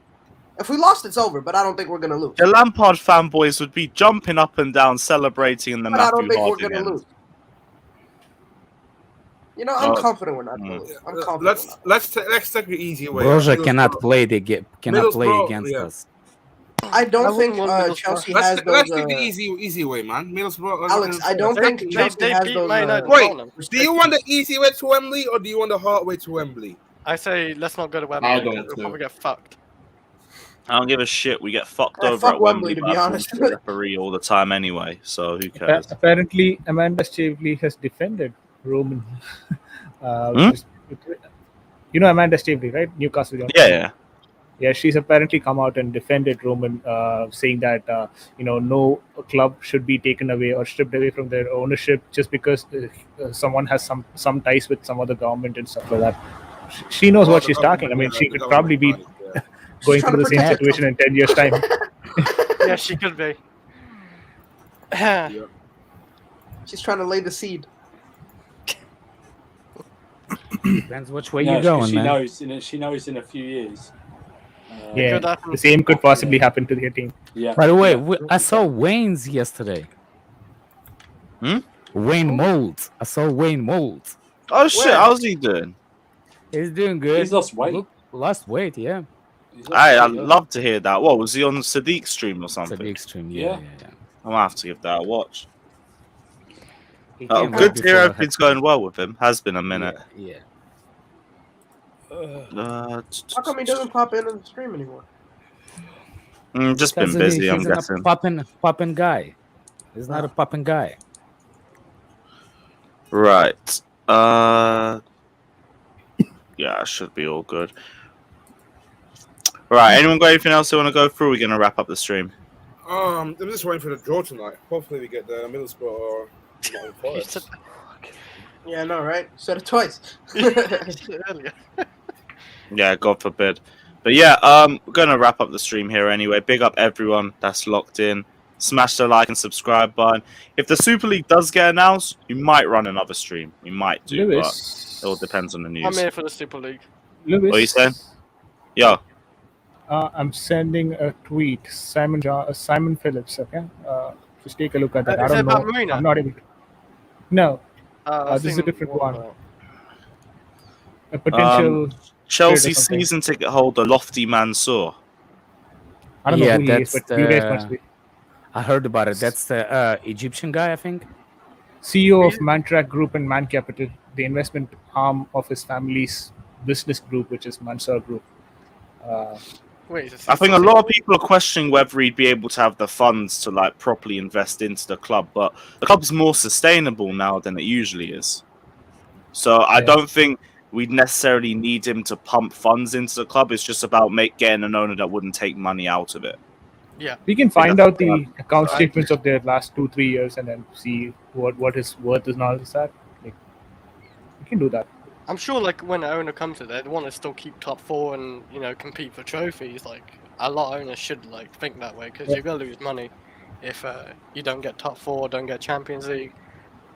If we lost, it's over. But I don't think we're gonna lose. The Lampard fanboys would be jumping up and down, celebrating in the Matthew I don't think Harding we're gonna end. lose. You know, I'm confident we're not gonna lose. I'm confident. Let's take the easy way. Broja cannot play against us. I don't think Chelsea has those. Let's take the easy way, man. Middlesbrough. Alex, I don't think Chelsea has those. Wait, do you want the easy way to Wembley or do you want the hard way to Wembley? I say let's not go to Wembley. We'll probably get fucked. I don't give a shit. We get fucked over fuck at Wembley, to be honest. Referee all the time anyway, so who cares? Apparently, Amanda Staveley has defended Roman. You know Amanda Staveley, right? Newcastle. Yeah, she's apparently come out and defended Roman, saying that no club should be taken away or stripped away from their ownership just because someone has some ties with some other government and stuff like that. She knows what she's talking. I mean, she could probably be going through the same situation in 10 years' time. Yeah, she could be. She's trying to lay the seed. Depends which way you're going, she man. She knows in a few years. The same could possibly happen to their team. Yeah. By the way, I saw Wayne's yesterday. Wayne Molds. I saw Wayne Molds. Oh shit! How's he doing? He's doing good. He's lost weight. Lost weight, yeah. I'd love to hear that. What was he on Sadiq's stream or something? Sadiq's stream, yeah. I'm gonna have to give that a watch. Good to hear everything's going well with him. Has been a minute. Yeah. How come he doesn't pop in on the stream anymore? Just been busy, I'm guessing. Popping guy. He's not a popping guy. Right. Yeah, it should be all good. Right. Anyone got anything else they want to go through? We're gonna wrap up the stream. I'm just waiting for the draw tonight. Hopefully, we get the Middlesbrough or Forest. Yeah, I know, right? Said it twice. Yeah, God forbid. But yeah, we're gonna wrap up the stream here anyway. Big up everyone that's locked in. Smash the like and subscribe button. If the Super League does get announced, we might run another stream. We might do, Lewis. but it all depends on the news. I'm here for the Super League. Lewis. What are you saying? Yeah. I'm sending a tweet. Simon Phillips. Okay. Just take a look at that. I don't know. Marina? I'm not able to. No. This is a different one. A potential Chelsea season ticket holder Lofty Mansour. I don't know who he is, but you guys must be. I heard about it. That's the Egyptian guy, I think. CEO of Mantrack Group and Man Capital, the investment arm of his family's business group, which is Mansour Group. I think a lot of people are questioning whether he'd be able to have the funds to like properly invest into the club, but the club's more sustainable now than it usually is. So I don't think we'd necessarily need him to pump funds into the club. It's just about getting an owner that wouldn't take money out of it. Yeah, we can find out the account statements of their last 2-3 years and then see what his worth is and all this. That we can do that. I'm sure, like, when an owner comes to it, they want to still keep top four and, you know, compete for trophies. Like, a lot of owners should, like, think that way, because you're going to lose money if you don't get top four, don't get Champions League,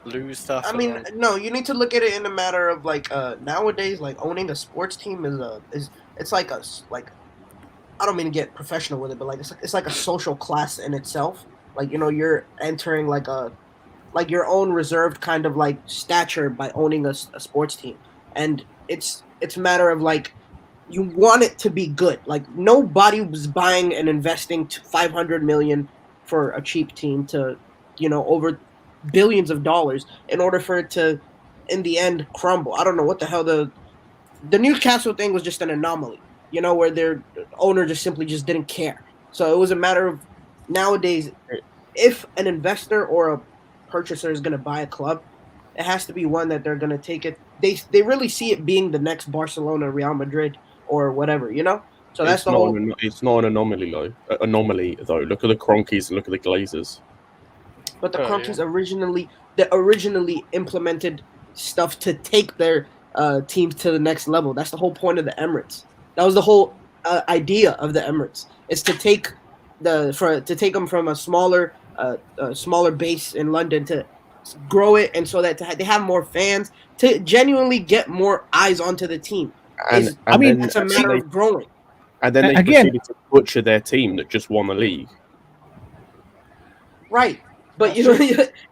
lose stuff. I and mean, then... no, you need to look at it in a matter of like nowadays, like owning a sports team is it's like I don't mean to get professional with it, but like it's like a social class in itself. Like, you know, you're entering like your own reserved kind of like stature by owning a sports team, and it's a matter of like you want it to be good. Like nobody was buying and investing 500 million for a cheap team to, you know, over billions of dollars in order for it to in the end crumble. I don't know what the hell the Newcastle thing was just an anomaly, you know, where their owner just simply just didn't care. So it was a matter of nowadays, if an investor or a purchaser is going to buy a club, it has to be one that they're going to take it. They really see it being the next Barcelona, Real Madrid, or whatever, you know. So that's the whole. It's not an anomaly though. Look at the Cronkies and look at the Glazers. But the Cronkies originally implemented stuff to take their teams to the next level. That's the whole point of the Emirates. That was the whole idea of the Emirates. Is to take them from a smaller base in London to grow it, and so that they have more fans to genuinely get more eyes onto the team. It's a matter of growing. And then they proceeded to butcher their team that just won the league. Right. But you know,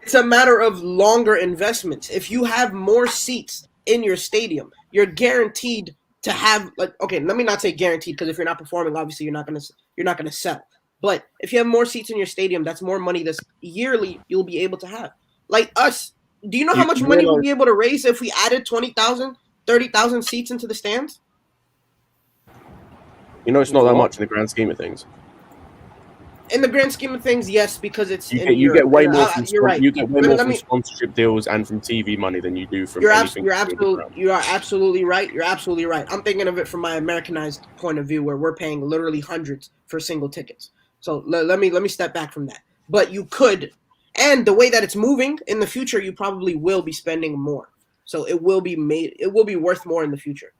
it's a matter of longer investments. If you have more seats in your stadium, you're guaranteed to have okay, let me not say guaranteed, because if you're not performing, obviously you're not gonna sell. But if you have more seats in your stadium, that's more money that's yearly you'll be able to have. Like us, do you know how much money we'll be able to raise if we added 20,000, 30,000 seats into the stands? You know, it's not that much in the grand scheme of things. In the grand scheme of things, yes, because it's you get way more from sponsorship deals and from TV money than you do from anything. You are absolutely right. You're absolutely right. I'm thinking of it from my Americanized point of view, where we're paying literally hundreds for single tickets. So let me step back from that. But you could, and the way that it's moving in the future, you probably will be spending more. So it will be worth more in the future.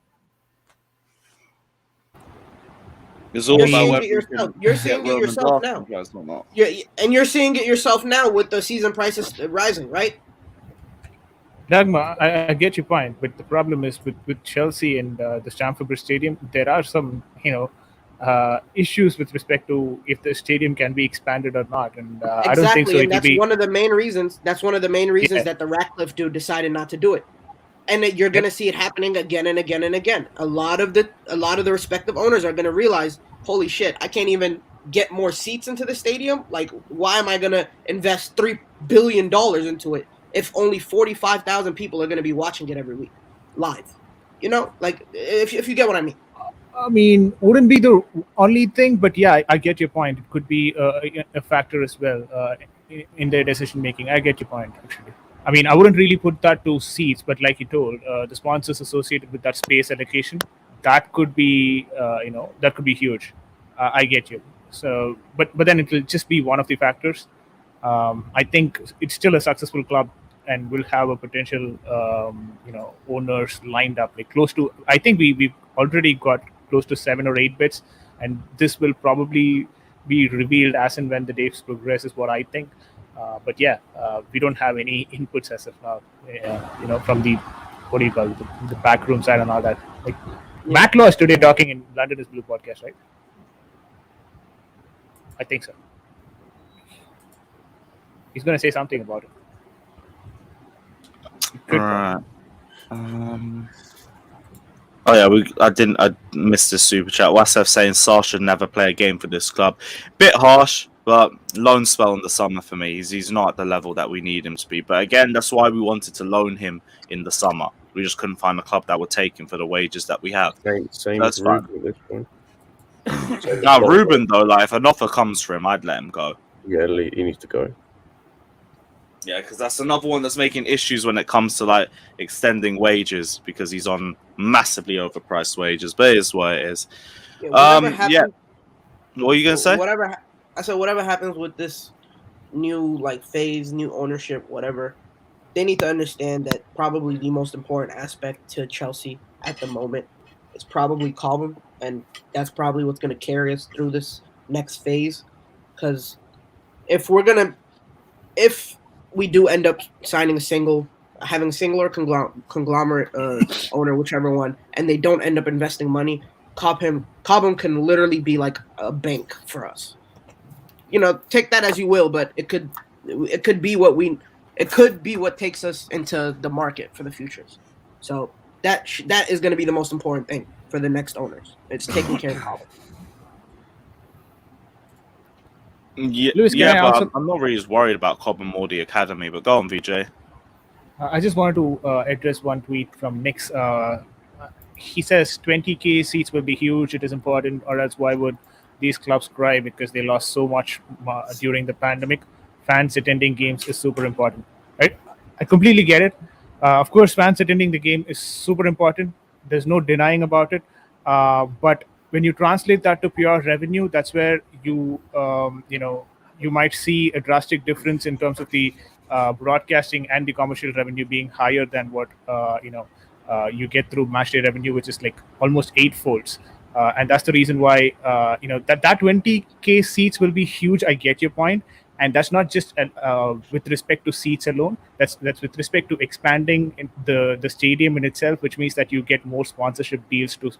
It's all about you're seeing it yourself now. You're seeing it yourself now with the season prices rising, right? Dagmar, I get your point, but the problem is with Chelsea and the Stamford Bridge Stadium, there are some issues with respect to if the stadium can be expanded or not, and I don't think so. And that's one of the main reasons. That's one of the main reasons that the Ratcliffe dude decided not to do it. And that you're going to see it happening again and again and again. A lot of the respective owners are going to realize, holy shit, I can't even get more seats into the stadium. Like, why am I going to invest $3 billion into it if only 45,000 people are going to be watching it every week live? You know, like, if you get what I mean. I mean, wouldn't be the only thing, but yeah, I get your point. It could be a factor as well in their decision making. I get your point, actually. I mean, I wouldn't really put that to seats, but like you told, the sponsors associated with that space allocation, that could be, that could be huge. I get you. So, but then it will just be one of the factors. I think it's still a successful club and will have a potential, owners lined up like close to. I think we've already got close to 7 or 8 bids, and this will probably be revealed as and when the days progress, is what I think. But yeah, we don't have any inputs as of now, from the, what do you call it, the backroom side and all that. Like, Matt Law is today talking in London is Blue podcast, right? I think so. He's going to say something about it. All right. Oh yeah, I missed the super chat. Wasef saying Sarr should never play a game for this club. Bit harsh, but loan spell in the summer for me. He's not at the level that we need him to be. But again, that's why we wanted to loan him in the summer. We just couldn't find a club that would take him for the wages that we have. Same that's fine. Ruben at this point. Now Ruben though, like if an offer comes for him, I'd let him go. Yeah, he needs to go. Yeah, because that's another one that's making issues when it comes to like extending wages, because he's on massively overpriced wages. But it is what it is. Yeah. What are you gonna say? Whatever happens with this new phase, new ownership, whatever, they need to understand that probably the most important aspect to Chelsea at the moment is probably Cobham, and that's probably what's going to carry us through this next phase. Because if we do end up signing having a single or conglomerate owner, whichever one, and they don't end up investing money, Cobham can literally be like a bank for us. Take that as you will, but it could be what takes us into the market for the futures. So that is going to be the most important thing for the next owners. It's taking care of Cobham. Yeah, Lewis, can I but also... I'm not really as worried about Cobham or the academy. But go on, VJ. I just wanted to address one tweet from Nick's. He says 20K seats will be huge. It is important, or else why would these clubs cry because they lost so much during the pandemic? Fans attending games is super important, right? I completely get it. Of course, fans attending the game is super important. There's no denying about it. But when you translate that to pure revenue, that's where you might see a drastic difference in terms of the broadcasting and the commercial revenue being higher than what you get through matchday revenue, which is like almost 8-folds. And that's the reason why that 20K seats will be huge. I get your point, and that's not just with respect to seats alone. That's with respect to expanding in the stadium in itself, which means that you get more sponsorship deals to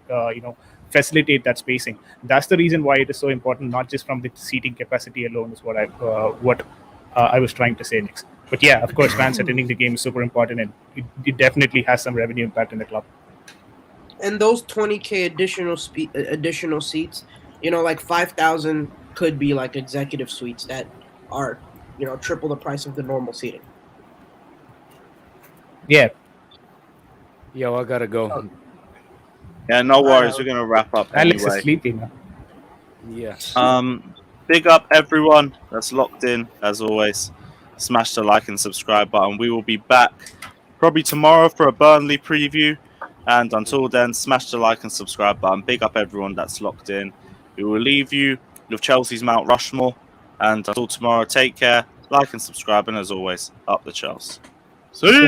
facilitate that spacing. That's the reason why it is so important, not just from the seating capacity alone, is what I was trying to say next. But yeah, of course, fans attending the game is super important, and it definitely has some revenue impact in the club. And those 20K additional seats, like 5,000 could be like executive suites that are, triple the price of the normal seating. Yeah. Yo, I gotta go. Yeah, no worries. We're gonna wrap up Alex anyway. is sleeping now. Yeah. Big up everyone that's locked in as always. Smash the like and subscribe button. We will be back probably tomorrow for a Burnley preview. And until then, smash the like and subscribe button. Big up everyone that's locked in. We will leave you with Chelsea's Mount Rushmore. And until tomorrow, take care, like and subscribe, and as always, up the Chelsea. See you.